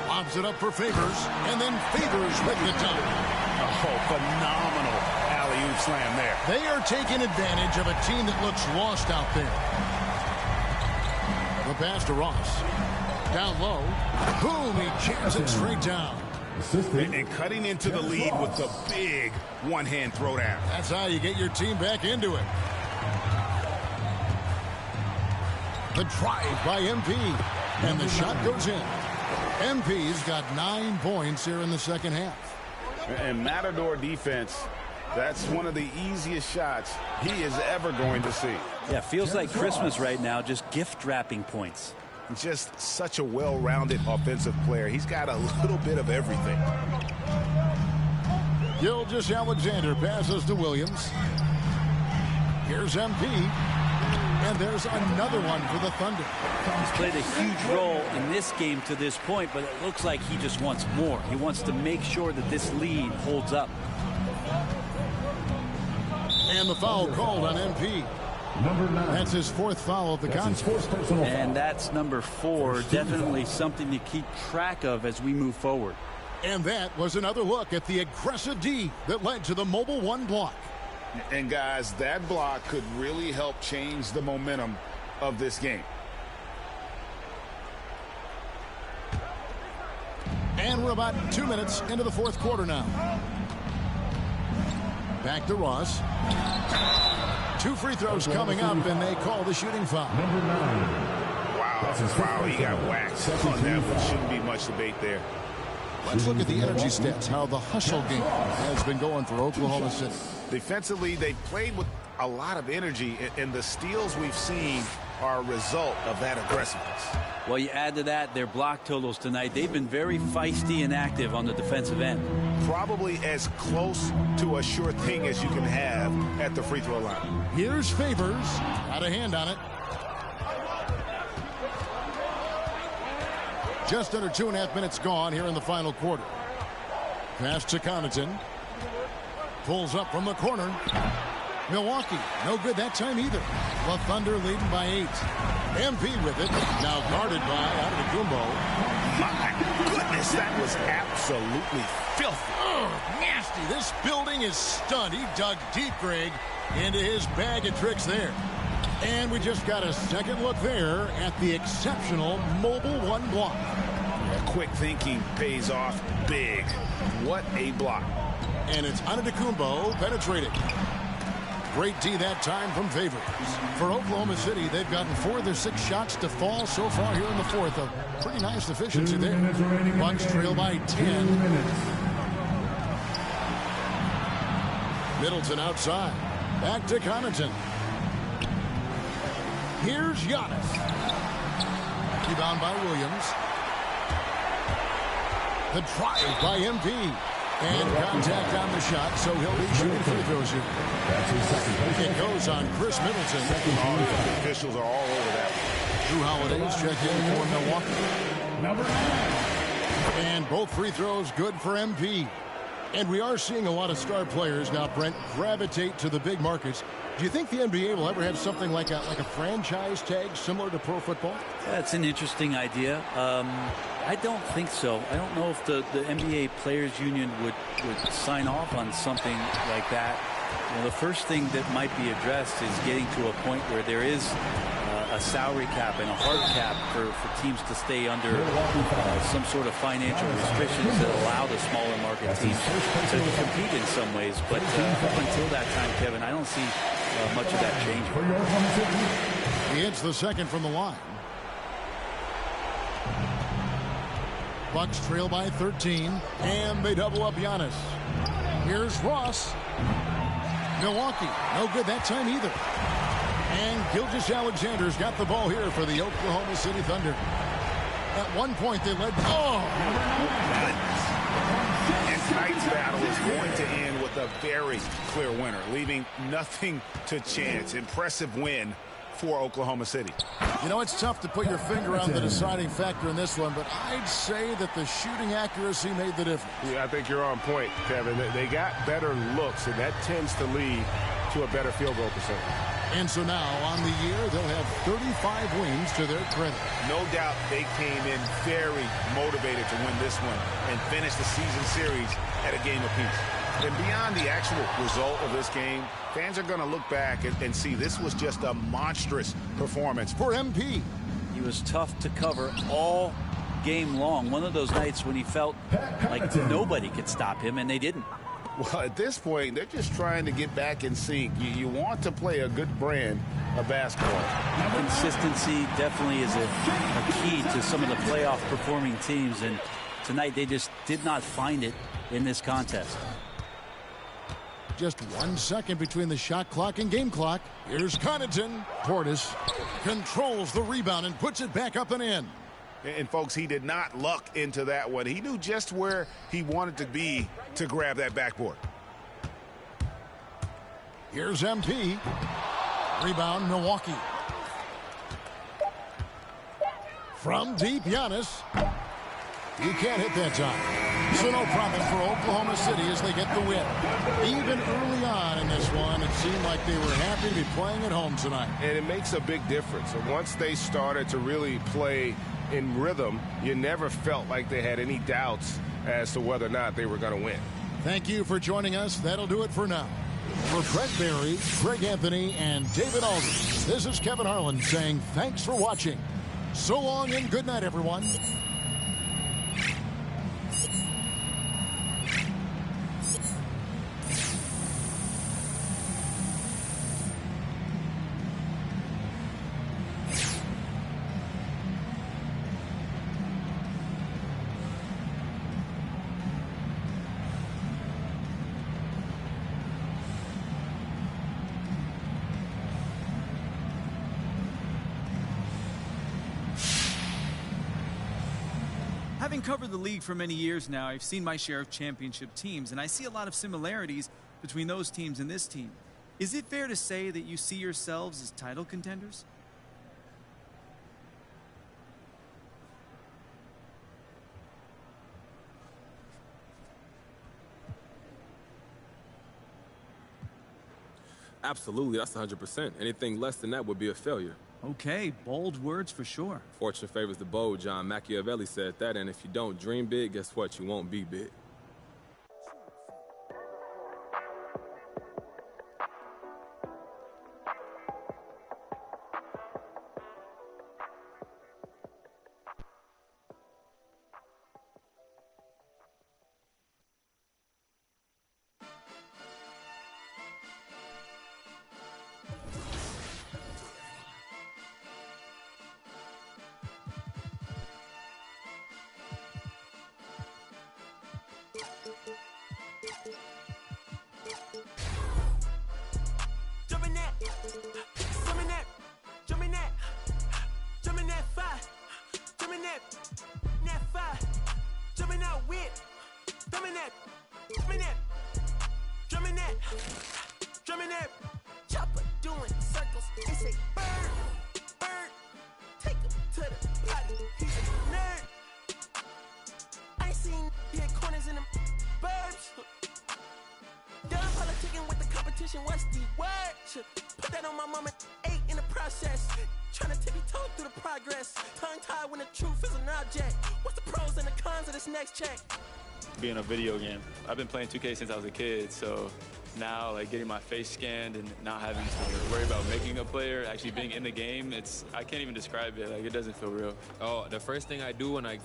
Lobs it up for Favors. And then Favors with the dunk. Oh, phenomenal alley-oop slam there. They are taking advantage of a team that looks lost out there. The pass to Ross. Down low. Boom, he jams it straight down. And cutting into the lead with the big one-hand throwdown. That's how you get your team back into it. The drive by MP. And the shot goes in. MP's got 9 points here in the second half. And Matador defense, that's one of the easiest shots he is ever going to see. Yeah, feels like Christmas right now, just gift wrapping points. Just such a well-rounded offensive player. He's got a little bit of everything. Gilgeous-Alexander passes to Williams. Here's MP. And there's another one for the Thunder. He's played a huge role in this game to this point, but it looks like he just wants more. He wants to make sure that this lead holds up. And the foul called on MP. That's his fourth foul of the contest. And that's number 4. Definitely something to keep track of as we move forward. And that was another look at the aggressive D that led to the Mobile One block. And guys, that block could really help change the momentum of this game. And we're about 2 minutes into the fourth quarter now. Back to Ross. 2 free throws coming up, and they call the shooting foul. Wow, he got waxed on that one. Shouldn't be much debate there. Let's look at the energy stats, how the hustle game has been going for Oklahoma City. Defensively, they played with a lot of energy, and the steals we've seen are a result of that aggressiveness. Well, you add to that their block totals tonight. They've been very feisty and active on the defensive end. Probably as close to a sure thing as you can have at the free throw line. Here's Favors. Got a hand on it. Just under 2.5 minutes gone here in the final quarter. Pass to Connaughton. Pulls up from the corner. Milwaukee, no good that time either. The Thunder leading by 8. MP with it. Now guarded by Antetokounmpo. My goodness, that was absolutely filthy. Nasty. This building is stunned. He dug deep, Greg, into his bag of tricks there. And we just got a second look there at the exceptional Mobile One block. Quick thinking pays off big. What a block. And it's Antetokounmpo penetrating. Great D that time from Favors. For Oklahoma City, they've gotten 4 of their 6 shots to fall so far here in the fourth. A pretty nice efficiency there. Bucks trail by 10. Middleton outside. Back to Connaughton. Here's Giannis. Rebound by Williams. The drive by MP. And contact on the shot, so he'll be shooting free throws here. It goes on Chris Middleton. The officials are all over that. Drew Holiday's check in for Milwaukee. Number 9. And both free throws good for MP. And we are seeing a lot of star players now, Brent, gravitate to the big markets. Do you think the NBA will ever have something like a franchise tag similar to pro football? That's an interesting idea. I don't think so. I don't know if the NBA Players Union would sign off on something like that. You know, the first thing that might be addressed is getting to a point where there is a salary cap and a hard cap for teams to stay under some sort of financial restrictions that allow the smaller market teams to compete in some ways. But up until that time, Kevin, I don't see much of that changing. He hits the second from the line. Bucks trail by 13, and they double up Giannis. Here's Ross. Milwaukee, no good that time either. And Gilgeous-Alexander's got the ball here for the Oklahoma City Thunder. At one point, they led. Oh! And tonight's battle is going to end with a very clear winner, leaving nothing to chance. Impressive win for Oklahoma City. You know, it's tough to put your finger on the deciding factor in this one, but I'd say that the shooting accuracy made the difference. Yeah, I think you're on point, Kevin. They got better looks, and that tends to lead to a better field goal percentage. And so now, on the year, they'll have 35 wins to their credit. No doubt they came in very motivated to win this one and finish the season series at a game apiece. And beyond the actual result of this game, fans are going to look back and see this was just a monstrous performance for MP. He was tough to cover all game long. One of those nights when he felt like nobody could stop him, and they didn't. Well, at this point, they're just trying to get back in sync. You want to play a good brand of basketball. Consistency definitely is a key to some of the playoff performing teams, and tonight they just did not find it in this contest. Just 1 second between the shot clock and game clock. Here's Connaughton. Portis controls the rebound and puts it back up and in. And, folks, he did not luck into that one. He knew just where he wanted to be to grab that backboard. Here's MP. Rebound, Milwaukee. From deep, Giannis. You can't hit that time. So no problem for Oklahoma City as they get the win. Even early on in this one, it seemed like they were happy to be playing at home tonight. And it makes a big difference. And once they started to really play in rhythm, you never felt like they had any doubts as to whether or not they were going to win. Thank you for joining us. That'll do it for now. For Brett Barry, Greg Anthony, and David Aldridge, this is Kevin Harlan saying thanks for watching. So long and good night, everyone. Having covered the league for many years now, I've seen my share of championship teams, and I see a lot of similarities between those teams and this team. Is it fair to say that you see yourselves as title contenders? Absolutely, that's 100%. Anything less than that would be a failure. Okay, bold words for sure. Fortune favors the bold. John Machiavelli said that, and if you don't dream big, guess what? You won't be big. pressure. Put that on my mama, 8 in the process. Trying to tippy-toe through the progress. Tongue-tied when the truth is an object. What's the pros and the cons of this next check? Being a video game. I've been playing 2K since I was a kid, so now like getting my face scanned and not having to worry about making a player, actually being in the game, I can't even describe it. Like, it doesn't feel real. Oh, the first thing I do when I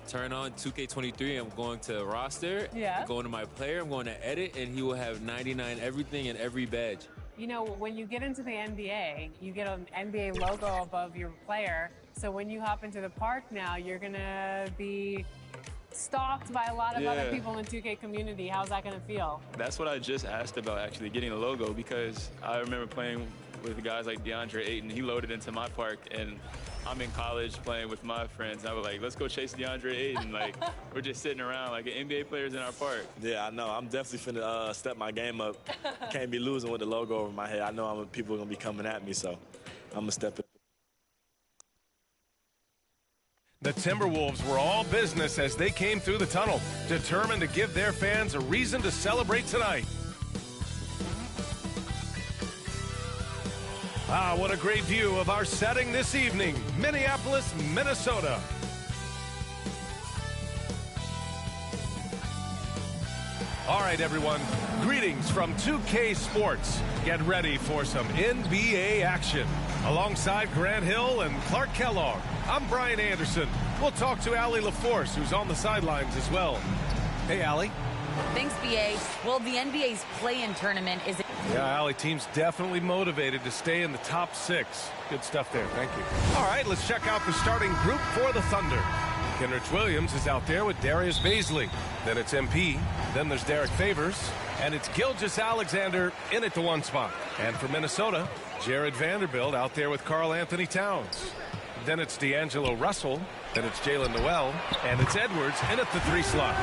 turn on 2K23, I'm going to roster, I'm going to my player, I'm going to edit, and he will have 99 everything and every badge. You know, when you get into the NBA, you get an NBA logo above your player. So when you hop into the park now, you're going to be stalked by a lot of other people in the 2K community. How's that going to feel? That's what I just asked about, actually, getting a logo, because I remember playing with guys like DeAndre Ayton. He loaded into my park, and I'm in college playing with my friends. I was like, let's go chase DeAndre Ayton. Like, we're just sitting around like NBA players in our park. Yeah, I know. I'm definitely finna step my game up. Can't be losing with the logo over my head. I know people are going to be coming at me, so I'm going to step it. The Timberwolves were all business as they came through the tunnel, determined to give their fans a reason to celebrate tonight. Ah, what a great view of our setting this evening, Minneapolis, Minnesota. All right, everyone, greetings from 2K Sports. Get ready for some NBA action. Alongside Grant Hill and Clark Kellogg, I'm Brian Anderson. We'll talk to Allie LaForce, who's on the sidelines as well. Hey, Allie. Thanks, BA. Well, the NBA's play-in tournament is... Yeah, Allie, team's definitely motivated to stay in the top 6. Good stuff there. Thank you. All right, let's check out the starting group for the Thunder. Kenrich Williams is out there with Darius Bazley. Then it's MP. Then there's Derek Favors. And it's Gilgeous-Alexander in at the 1 spot. And for Minnesota, Jared Vanderbilt out there with Karl Anthony Towns. Then it's D'Angelo Russell. Then it's Jalen Noel. And it's Edwards in at the 3 slot.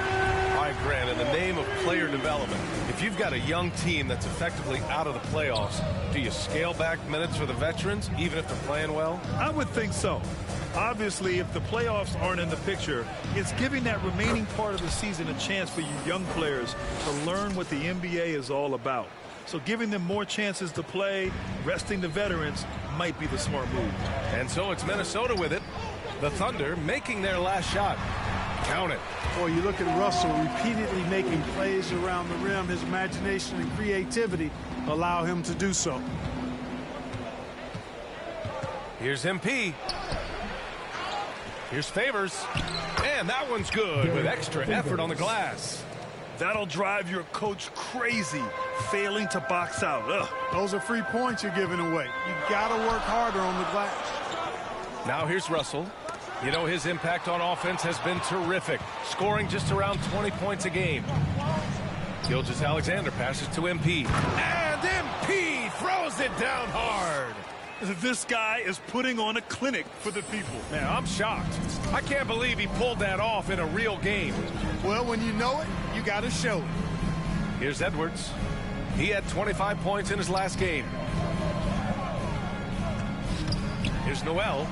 All right, Grant, in the name of player development, if you've got a young team that's effectively out of the playoffs, do you scale back minutes for the veterans, even if they're playing well? I would think so. Obviously, if the playoffs aren't in the picture, it's giving that remaining part of the season a chance for you young players to learn what the NBA is all about. So giving them more chances to play, resting the veterans, might be the smart move. And so it's Minnesota with it. The Thunder making their last shot. Count it. Boy, you look at Russell repeatedly making plays around the rim. His imagination and creativity allow him to do so. Here's MP. Here's Favors. And that one's good with extra effort on the glass. That'll drive your coach crazy, failing to box out. Ugh. Those are free points you're giving away. You got to work harder on the glass. Now here's Russell. You know, his impact on offense has been terrific, scoring just around 20 points a game. Gilgeous-Alexander passes to MP. And MP throws it down hard. This guy is putting on a clinic for the people. Man, I'm shocked. I can't believe he pulled that off in a real game. Well, when you know it, you got to show it. Here's Edwards. He had 25 points in his last game. Here's Noel.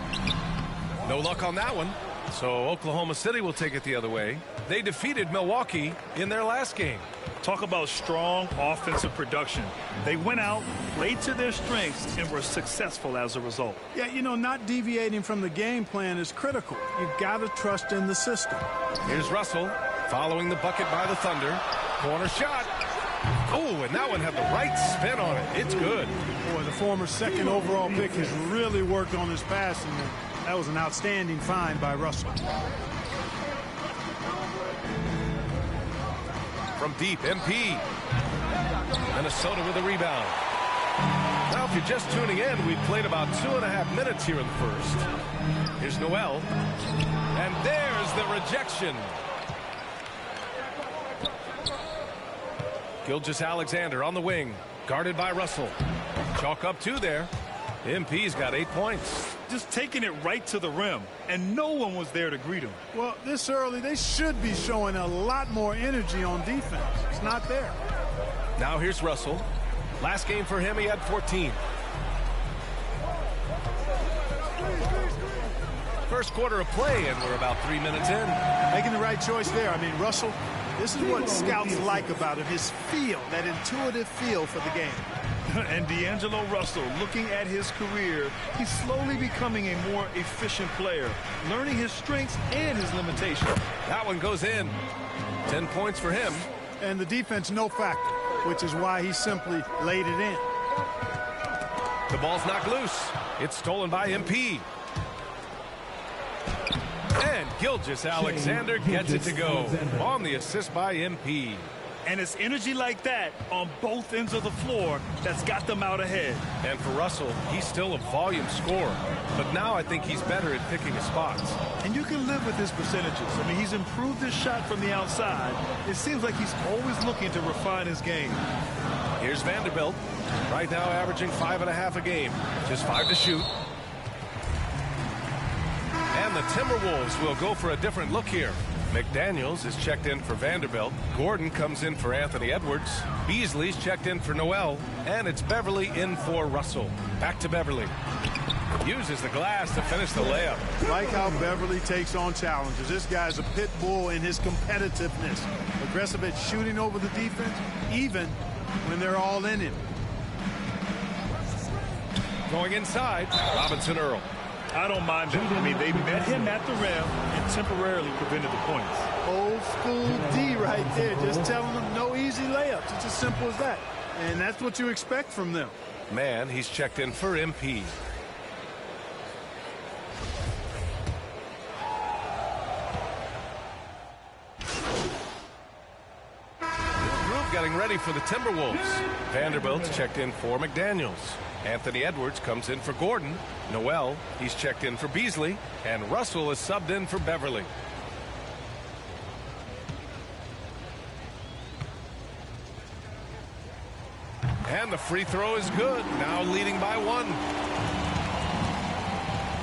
No luck on that one. So Oklahoma City will take it the other way. They defeated Milwaukee in their last game. Talk about strong offensive production. They went out, played to their strengths, and were successful as a result. Yeah, you know, not deviating from the game plan is critical. You've got to trust in the system. Here's Russell following the bucket by the Thunder. Corner shot. Oh, and that one had the right spin on it. It's good. Boy, the former second overall pick has really worked on his passing. That was an outstanding find by Russell. From deep, MP. Minnesota with a rebound. Now, if you're just tuning in, we've played about 2.5 minutes here in the first. Here's Noel. And there's the rejection. Gilgeous-Alexander on the wing, guarded by Russell. Chalk up 2 there. MP's got 8 points. Just taking it right to the rim, and no one was there to greet him. Well, this early, they should be showing a lot more energy on defense. It's not there. Now here's Russell. Last game for him, he had 14. First quarter of play, and we're about 3 minutes in. Making the right choice there. I mean, Russell, this is what scouts like about him, his feel, that intuitive feel for the game. And D'Angelo Russell, looking at his career, he's slowly becoming a more efficient player, learning his strengths and his limitations. That one goes in. 10 points for him. And the defense, no factor, which is why he simply laid it in. The ball's knocked loose. It's stolen by MP. And Gilgeous-Alexander gets it to go on the assist by MP. And it's energy like that on both ends of the floor that's got them out ahead. And for Russell, he's still a volume scorer. But now I think he's better at picking his spots. And you can live with his percentages. I mean, he's improved his shot from the outside. It seems like he's always looking to refine his game. Here's Vanderbilt. Right now averaging 5.5 a game. Just 5 to shoot. And the Timberwolves will go for a different look here. McDaniels is checked in for Vanderbilt. Gordon comes in for Anthony Edwards. Beasley's checked in for Noel. And it's Beverly in for Russell. Back to Beverly. Uses the glass to finish the layup. Like how Beverly takes on challenges. This guy's a pit bull in his competitiveness. Aggressive at shooting over the defense, even when they're all in him. Going inside, Robinson Earl. I don't mind that. I mean, they met him at the rim and temporarily prevented the points. Old school D right there, just telling them no easy layups. It's as simple as that. And that's what you expect from them. Man, he's checked in for MP. Group getting ready for the Timberwolves. Vanderbilt's checked in for McDaniels. Anthony Edwards comes in for Gordon. Noel, he's checked in for Beasley. And Russell is subbed in for Beverly. And the free throw is good. Now leading by 1.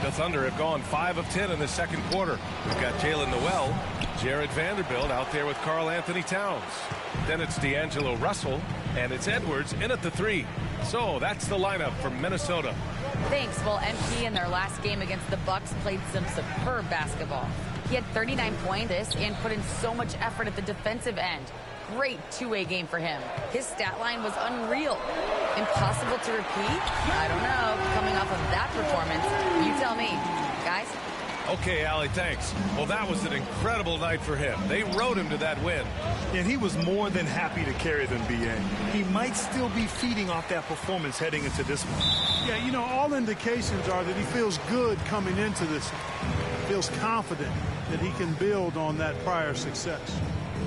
The Thunder have gone 5 of 10 in the second quarter. We've got Jalen Noel, Jared Vanderbilt out there with Karl Anthony Towns. Then it's D'Angelo Russell, and it's Edwards in at the 3. So that's the lineup from Minnesota. Thanks. Well, MP in their last game against the Bucks played some superb basketball. He had 39 points and put in so much effort at the defensive end. Great two-way game for him. His stat line was unreal. Impossible to repeat? I don't know. Coming off of that performance, you tell me. Guys? Okay, Allie, thanks. Well, that was an incredible night for him. They rode him to that win. And he was more than happy to carry them, B.A. He might still be feeding off that performance heading into this one. Yeah, you know, all indications are that he feels good coming into this. Feels confident that he can build on that prior success.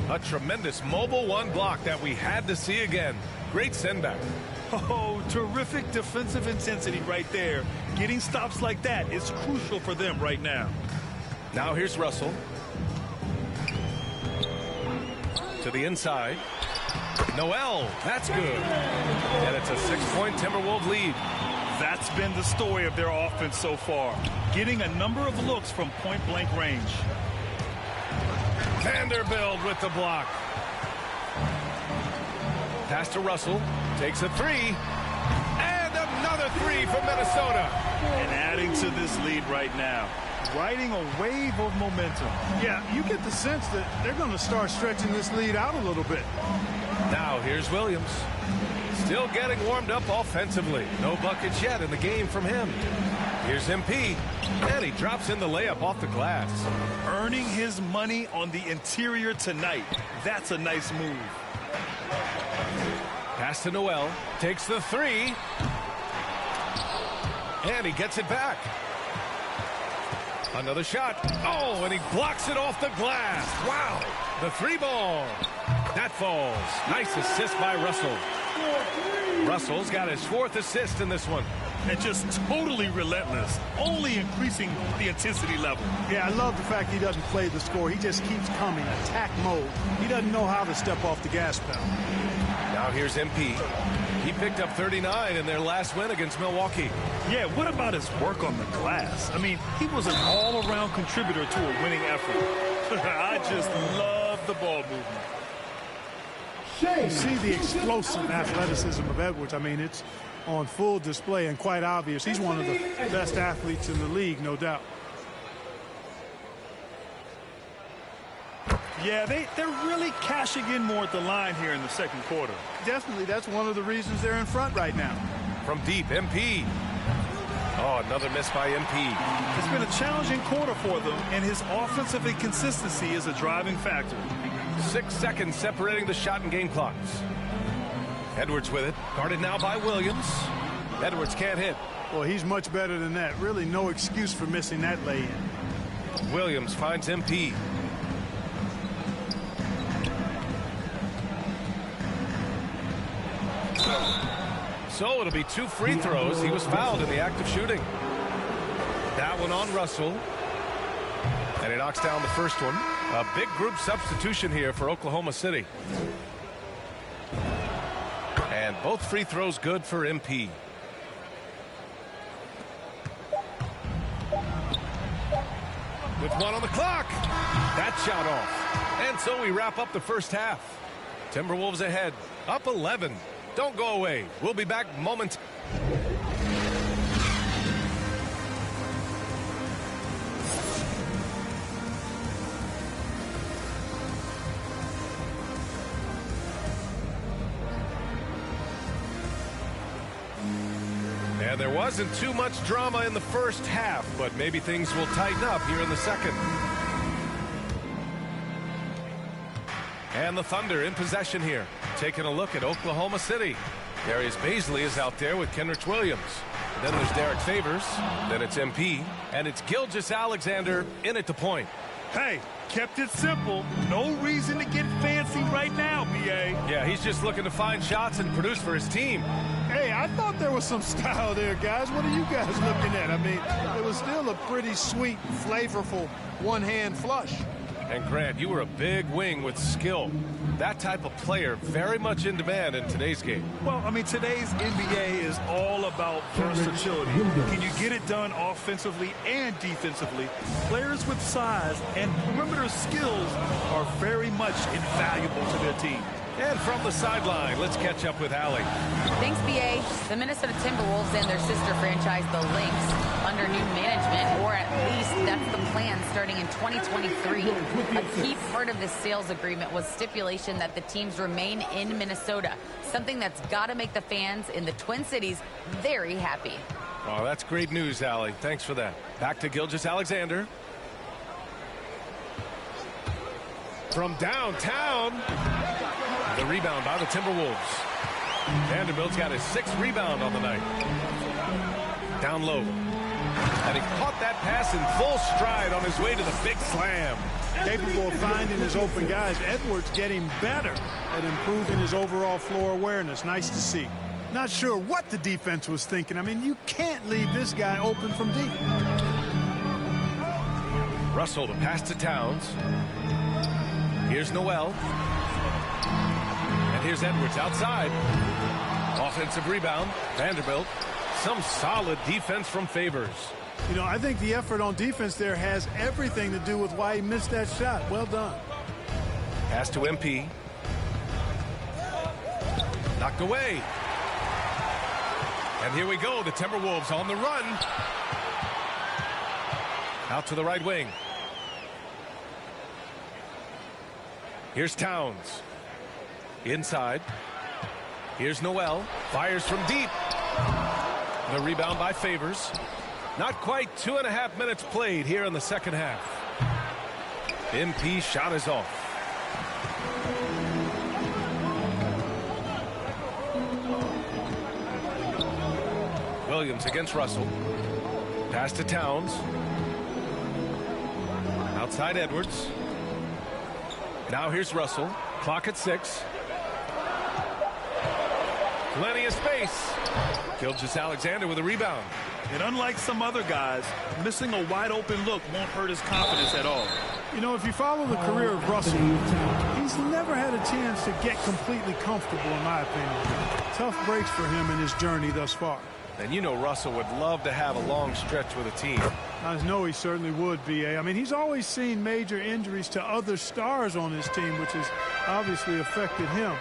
A tremendous mobile 1 block that we had to see again. Great send-back. Oh, terrific defensive intensity right there. Getting stops like that is crucial for them right now. Now here's Russell. To the inside. Noel, that's good. And it's a 6-point Timberwolves lead. That's been the story of their offense so far. Getting a number of looks from point-blank range. Vanderbilt with the block. Pass to Russell. Takes a 3. And another 3 for Minnesota. And adding to this lead right now. Riding a wave of momentum. Yeah, you get the sense that they're going to start stretching this lead out a little bit. Now here's Williams. Still getting warmed up offensively. No buckets yet in the game from him. Here's MP. And he drops in the layup off the glass. Earning his money on the interior tonight. That's a nice move. Pass to Noel. Takes the 3. And he gets it back. Another shot. Oh, and he blocks it off the glass. Wow. The 3 ball. That falls. Nice assist by Russell. Russell's got his 4th assist in this one. And just totally relentless, only increasing the intensity level. Yeah, I love the fact he doesn't play the score. He just keeps coming, attack mode. He doesn't know how to step off the gas pedal. Now here's MP. He picked up 39 in their last win against Milwaukee. Yeah, what about his work on the glass? I mean, he was an all-around contributor to a winning effort. I just love the ball movement. You see the explosive athleticism of Edwards. I mean, it's on full display and quite obvious. He's one of the best athletes in the league, no doubt. Yeah, they're really cashing in more at the line here in the second quarter. Definitely, that's one of the reasons they're in front right now. From deep, MP. Oh, another miss by MP. It's been a challenging quarter for them, and his offensive inconsistency is a driving factor. 6 seconds separating the shot and game clocks. Edwards with it. Guarded now by Williams. Edwards can't hit. Well, he's much better than that. Really no excuse for missing that lay-in. Williams finds MP. So it'll be 2 free throws. He was fouled in the act of shooting. That one on Russell. And he knocks down the first one. A big group substitution here for Oklahoma City. And both free throws good for MP. With 1 on the clock. That shot off. And so we wrap up the first half. Timberwolves ahead. Up 11. Don't go away. We'll be back momentarily. And there wasn't too much drama in the first half, but maybe things will tighten up here in the second. And the Thunder in possession here. Taking a look at Oklahoma City. Darius Baisley is out there with Kenrich Williams. Then there's Derek Favors. Then it's MP. And it's Gilgeous-Alexander in at the point. Hey, kept it simple. No reason to get fancy right now, B.A. Yeah, he's just looking to find shots and produce for his team. Hey, I thought there was some style there, guys. What are you guys looking at? I mean, it was still a pretty sweet, flavorful one-hand flush. And Grant, you were a big wing with skill. That type of player very much in demand in today's game. Well, I mean, today's NBA is all about versatility. Can you get it done offensively and defensively? Players with size and perimeter skills are very much invaluable to their team. And from the sideline, let's catch up with Allie. Thanks, B.A. The Minnesota Timberwolves and their sister franchise, the Lynx, under new management, or at least that's the plan starting in 2023. A key part of this sales agreement was stipulation that the teams remain in Minnesota, something that's got to make the fans in the Twin Cities very happy. Oh, that's great news, Allie. Thanks for that. Back to Gilgeous-Alexander. From downtown. The rebound by the Timberwolves. Vanderbilt's got his 6th rebound on the night. Down low. And he caught that pass in full stride on his way to the big slam. Capable of finding his open guys. Edwards getting better at improving his overall floor awareness. Nice to see. Not sure what the defense was thinking. I mean, you can't leave this guy open from deep. Russell to pass to Towns. Here's Noel. And here's Edwards outside. Offensive rebound. Vanderbilt. Some solid defense from Favors. You know, I think the effort on defense there has everything to do with why he missed that shot. Well done. Pass to MP. Knocked away. And here we go. The Timberwolves on the run. Out to the right wing. Here's Towns. Inside. Here's Noel. Fires from deep. The rebound by Favors. Not quite 2.5 minutes played here in the second half. MP shot is off. Williams against Russell. Pass to Towns. Outside Edwards. Now here's Russell. Clock at 6. Plenty of space. Gilgeous-Alexander with a rebound. And unlike some other guys, missing a wide open look won't hurt his confidence at all. You know, if you follow the career of Russell, he's never had a chance to get completely comfortable, in my opinion. Tough breaks for him in his journey thus far. And you know Russell would love to have a long stretch with a team. I know he certainly would, B.A. I mean, he's always seen major injuries to other stars on his team, which has obviously affected him.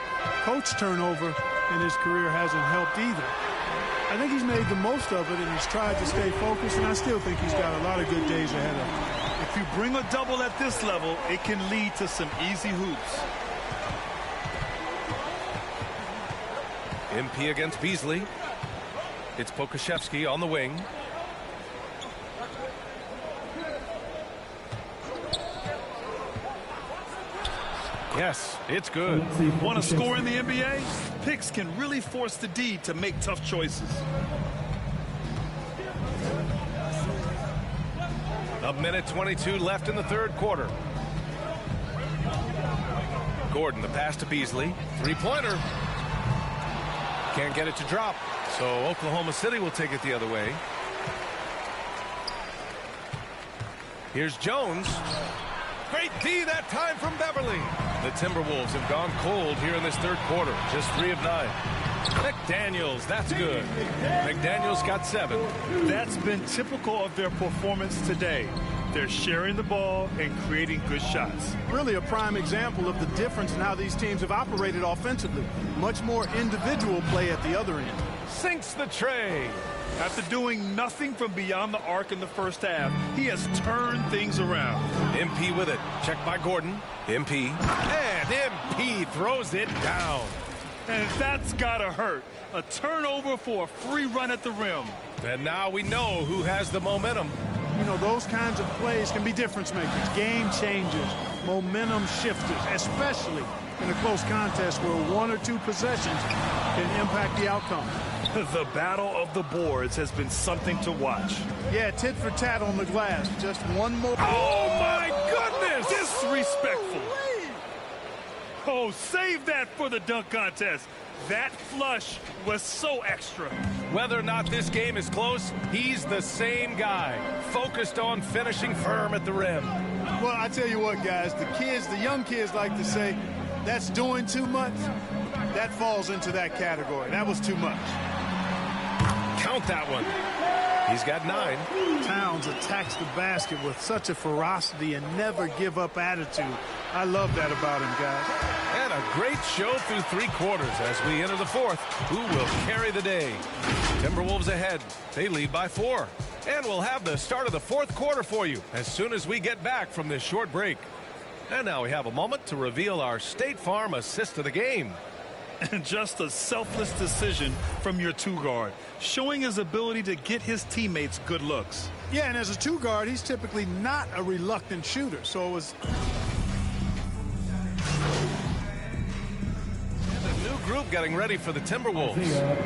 Coach turnover in his career hasn't helped either. I think he's made the most of it, and he's tried to stay focused, and I still think he's got a lot of good days ahead of him. If you bring a double at this level, it can lead to some easy hoops. MP against Beasley. It's Pokusevski on the wing. Yes, it's good. Want to score in the NBA? Picks can really force the D to make tough choices. A minute 22 left in the third quarter. Gordon, the pass to Beasley. Three-pointer. Can't get it to drop. So Oklahoma City will take it the other way. Here's Jones. Great D that time from Beverly. The Timberwolves have gone cold here in this third quarter. Just 3 of 9. McDaniels, that's good. McDaniels got 7. That's been typical of their performance today. They're sharing the ball and creating good shots. Really a prime example of the difference in how these teams have operated offensively. Much more individual play at the other end. Sinks the tray. After doing nothing from beyond the arc in the first half, he has turned things around. MP with it. Checked by Gordon. MP. And MP throws it down. And that's gotta hurt. A turnover for a free run at the rim. And now we know who has the momentum. You know, those kinds of plays can be difference makers, game changers, momentum shifters, especially in a close contest where 1 or 2 possessions can impact the outcome. The battle of the boards has been something to watch. Yeah, tit for tat on the glass. Just one more. Oh, my goodness! Disrespectful. Oh, save that for the dunk contest. That flush was so extra. Whether or not this game is close, he's the same guy, focused on finishing firm at the rim. Well, I tell you what, guys, the young kids like to say, that's doing too much. That falls into that category. That was too much. Count that one. He's got 9. Towns attacks the basket with such a ferocity and never give up attitude. I love that about him, guys. And a great show through 3 quarters as we enter the 4th. Who will carry the day? Timberwolves ahead. They lead by 4. And we'll have the start of the 4th quarter for you as soon as we get back from this short break. And now we have a moment to reveal our State Farm assist of the game. And just a selfless decision from your 2-guard, showing his ability to get his teammates good looks. Yeah, and as a 2-guard, he's typically not a reluctant shooter, so it was... And a new group getting ready for the Timberwolves.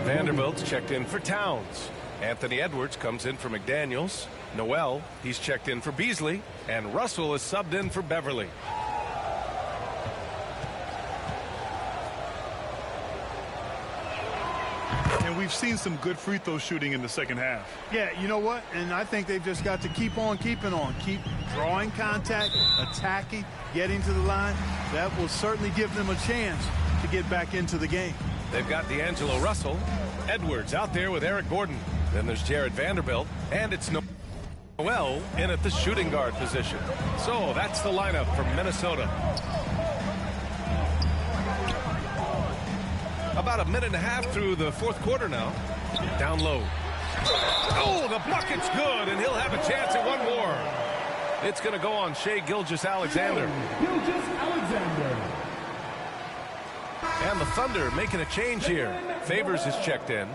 Vanderbilt's checked in for Towns. Anthony Edwards comes in for McDaniels. Noel, he's checked in for Beasley. And Russell is subbed in for Beverly. And we've seen some good free throw shooting in the second half. Yeah, you know what? And I think they've just got to keep on keeping on. Keep drawing contact, attacking, getting to the line. That will certainly give them a chance to get back into the game. They've got D'Angelo Russell. Edwards out there with Eric Gordon. Then there's Jared Vanderbilt. And it's Noel in at the shooting guard position. So that's the lineup from Minnesota. About a minute and a half through the 4th quarter now. Down low. Oh, the bucket's good, and he'll have a chance at one more. It's going to go on Shai Gilgeous-Alexander. Gilgeous-Alexander. And the Thunder making a change here. Favors is checked in.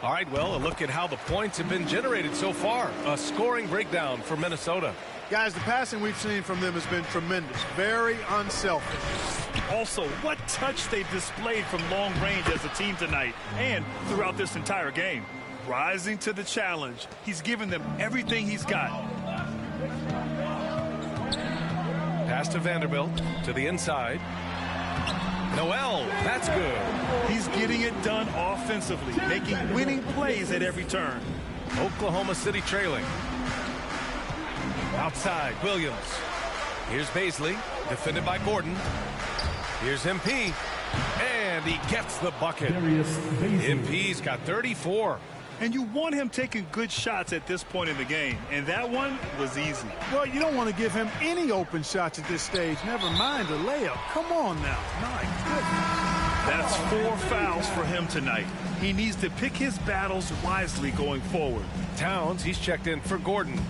All right, well, a look at how the points have been generated so far. A scoring breakdown for Minnesota. Guys, the passing we've seen from them has been tremendous. Very unselfish. Also, what touch they've displayed from long range as a team tonight and throughout this entire game. Rising to the challenge. He's given them everything he's got. Pass to Vanderbilt to the inside. Noel, that's good. He's getting it done offensively, making winning plays at every turn. Oklahoma City trailing. Outside, Williams. Here's Beasley, defended by Gordon. Here's MP, and he gets the bucket. MP's got 34. And you want him taking good shots at this point in the game, and that one was easy. Well, you don't want to give him any open shots at this stage, never mind a layup. Come on now. My goodness. That's 4 fouls for him tonight. He needs to pick his battles wisely going forward. Towns, he's checked in for Gordon.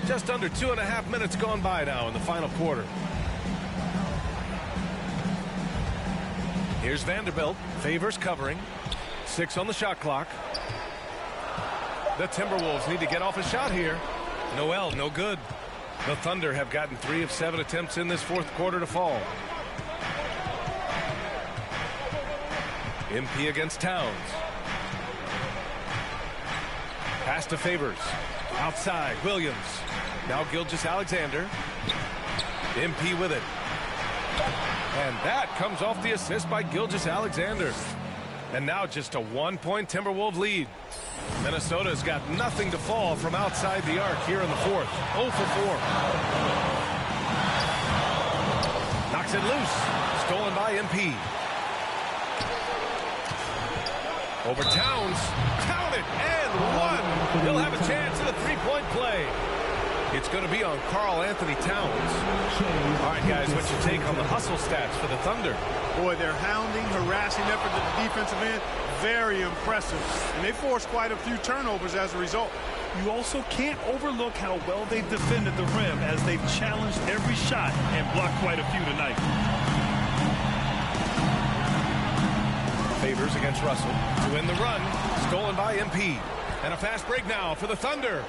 Just under 2.5 minutes gone by now in the final quarter. Here's Vanderbilt. Favors covering. 6 on the shot clock. The Timberwolves need to get off a shot here. Noel, no good. The Thunder have gotten 3 of 7 attempts in this fourth quarter to fall. MP against Towns. Pass to Favors. Outside, Williams. Now Gilgeous-Alexander. MP with it. And that comes off the assist by Gilgeous-Alexander. And now just a 1-point Timberwolves lead. Minnesota's got nothing to fall from outside the arc here in the fourth. 0 for 4. Knocks it loose. Stolen by MP. Over Towns. Count it. And 1. He'll have a chance at a 3-point play. It's going to be on Karl-Anthony Towns. All right, guys, what's your take on the hustle stats for the Thunder? Boy, their hounding, harassing effort at the defensive end, very impressive. And they forced quite a few turnovers as a result. You also can't overlook how well they've defended the rim as they've challenged every shot and blocked quite a few tonight. Favors against Russell to win the run. Stolen by MP. And a fast break now for the Thunder.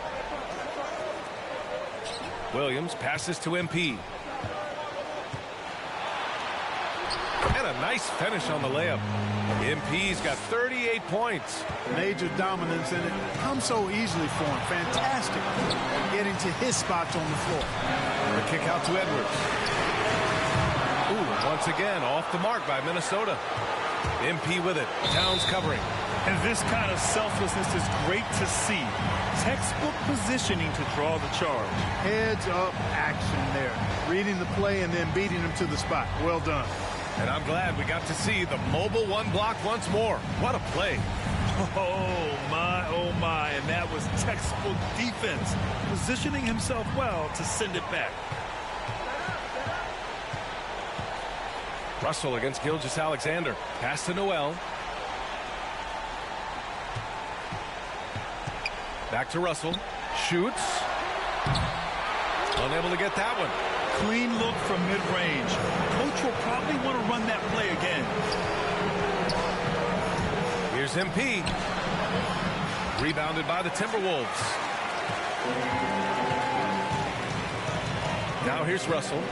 Williams passes to MP. And a nice finish on the layup. MP's got 38 points. Major dominance in it. Comes so easily for him. Fantastic. Getting to his spots on the floor. The kick out to Edwards. Ooh, once again off the mark by Minnesota. MP with it. Towns covering. And this kind of selflessness is great to see. Textbook positioning to draw the charge. Heads up action there. Reading the play and then beating him to the spot. Well done. And I'm glad we got to see the mobile one block once more. What a play. Oh, my. And that was textbook defense. Positioning himself well to send it back. Russell against Gilgeous-Alexander. Pass to Noel. Back to Russell. Shoots. Unable to get that one. Clean look from mid-range. Coach will probably want to run that play again. Here's MP. Rebounded by the Timberwolves. Now here's Russell.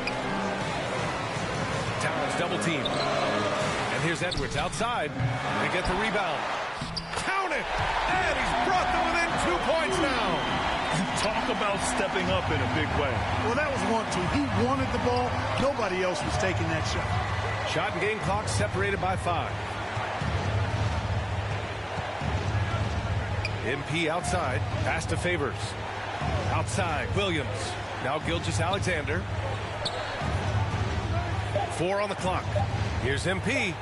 Towns double team. And here's Edwards outside. They get the rebound. Count it! And he's brought them within 2 points now. Talk about stepping up in a big way. Well, that was 1-2. He wanted the ball. Nobody else was taking that shot. Shot and game clock separated by 5. MP outside. Pass to Favors. Outside, Williams. Now Gilgeous-Alexander. 4 on the clock. Here's MP.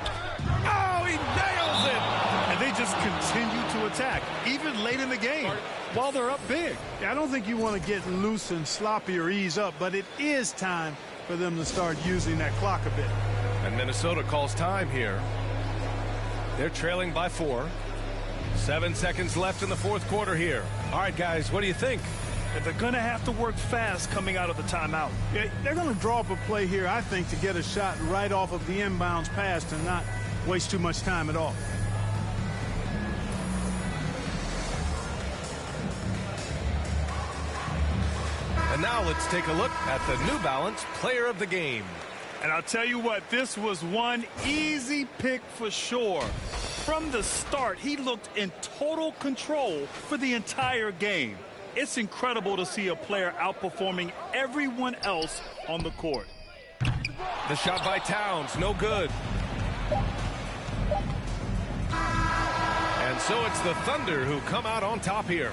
Oh, he nails it! And they just continue to attack, even late in the game, while they're up big. I don't think you want to get loose and sloppy or ease up, but it is time for them to start using that clock a bit. And Minnesota calls time here. They're trailing by 4. 7 seconds left in the fourth quarter here. All right, guys, what do you think? They're going to have to work fast coming out of the timeout. Yeah, they're going to draw up a play here, I think, to get a shot right off of the inbounds pass and not waste too much time at all. And now let's take a look at the New Balance Player of the Game. And I'll tell you what, this was one easy pick for sure. From the start, he looked in total control for the entire game. It's incredible to see a player outperforming everyone else on the court. The shot by Towns, no good. And so it's the Thunder who come out on top here.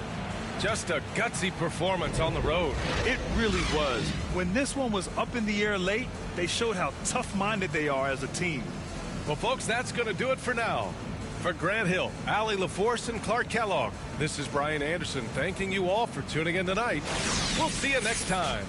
Just a gutsy performance on the road. It really was. When this one was up in the air late, they showed how tough-minded they are as a team. Well, folks, that's going to do it for now. For Grant Hill, Allie LaForce, and Clark Kellogg, this is Brian Anderson thanking you all for tuning in tonight. We'll see you next time.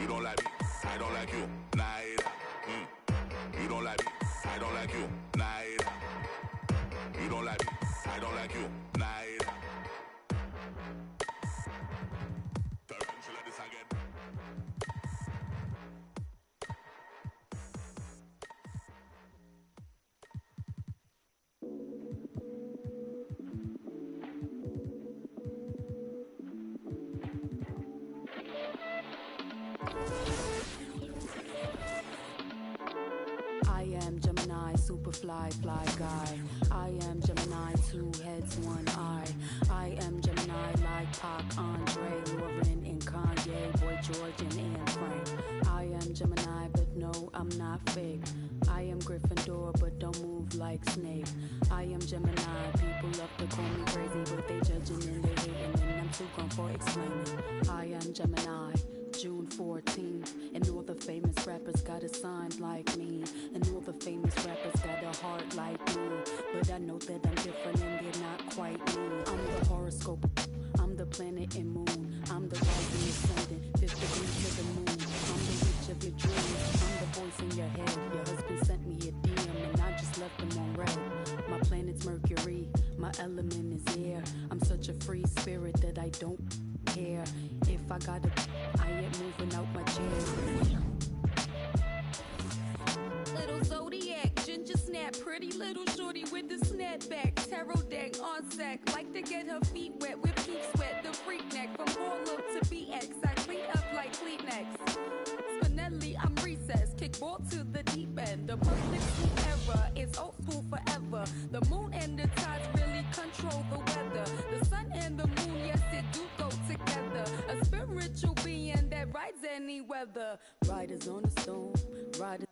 You don't like me, I don't like you. Neither. You don't like me, I don't like you. Neither. You don't like me, I don't like you. Neither. Tarantula this again. I am Gemini, super fly guy. I am Gemini, 2 heads, 1 eye. I am Gemini like Pac, Andre, Lauren, and Kanye, Boy George, and Anne Frank. I am Gemini, but no, I'm not fake. I am Gryffindor, but don't move like Snape. I am Gemini, people love to call me crazy, but they judging and they hating, and I'm too gone for explaining. I am Gemini, June 14th, and all the famous rappers got a sign like me, and all the famous rappers got a heart like me, but I know that I'm different and they're not quite me. I'm the horoscope, I'm the planet and moon, I'm the rising ascendant, 5th degree to the moon, I'm the witch of your dreams, I'm the voice in your head. Your husband sent me a DM and I just left him on red. My planet's Mercury, my element is air. I'm such a free spirit that I don't care. If I gotta, I ain't moving out my chair. Little Zodiac, ginger snap, pretty little shorty with the snapback, tarot deck on sack, like to get her feet wet with peak sweat, the freak neck from Harlem to BX, I clean up like Kleenex. Spinelli, I'm recessed, kick ball to the deep end, the perfect school era is old school forever. The moon and the tides really control the weather. The sun and the moon, yes, it do go together. A spiritual being that rides any weather. Riders on a stone, riders.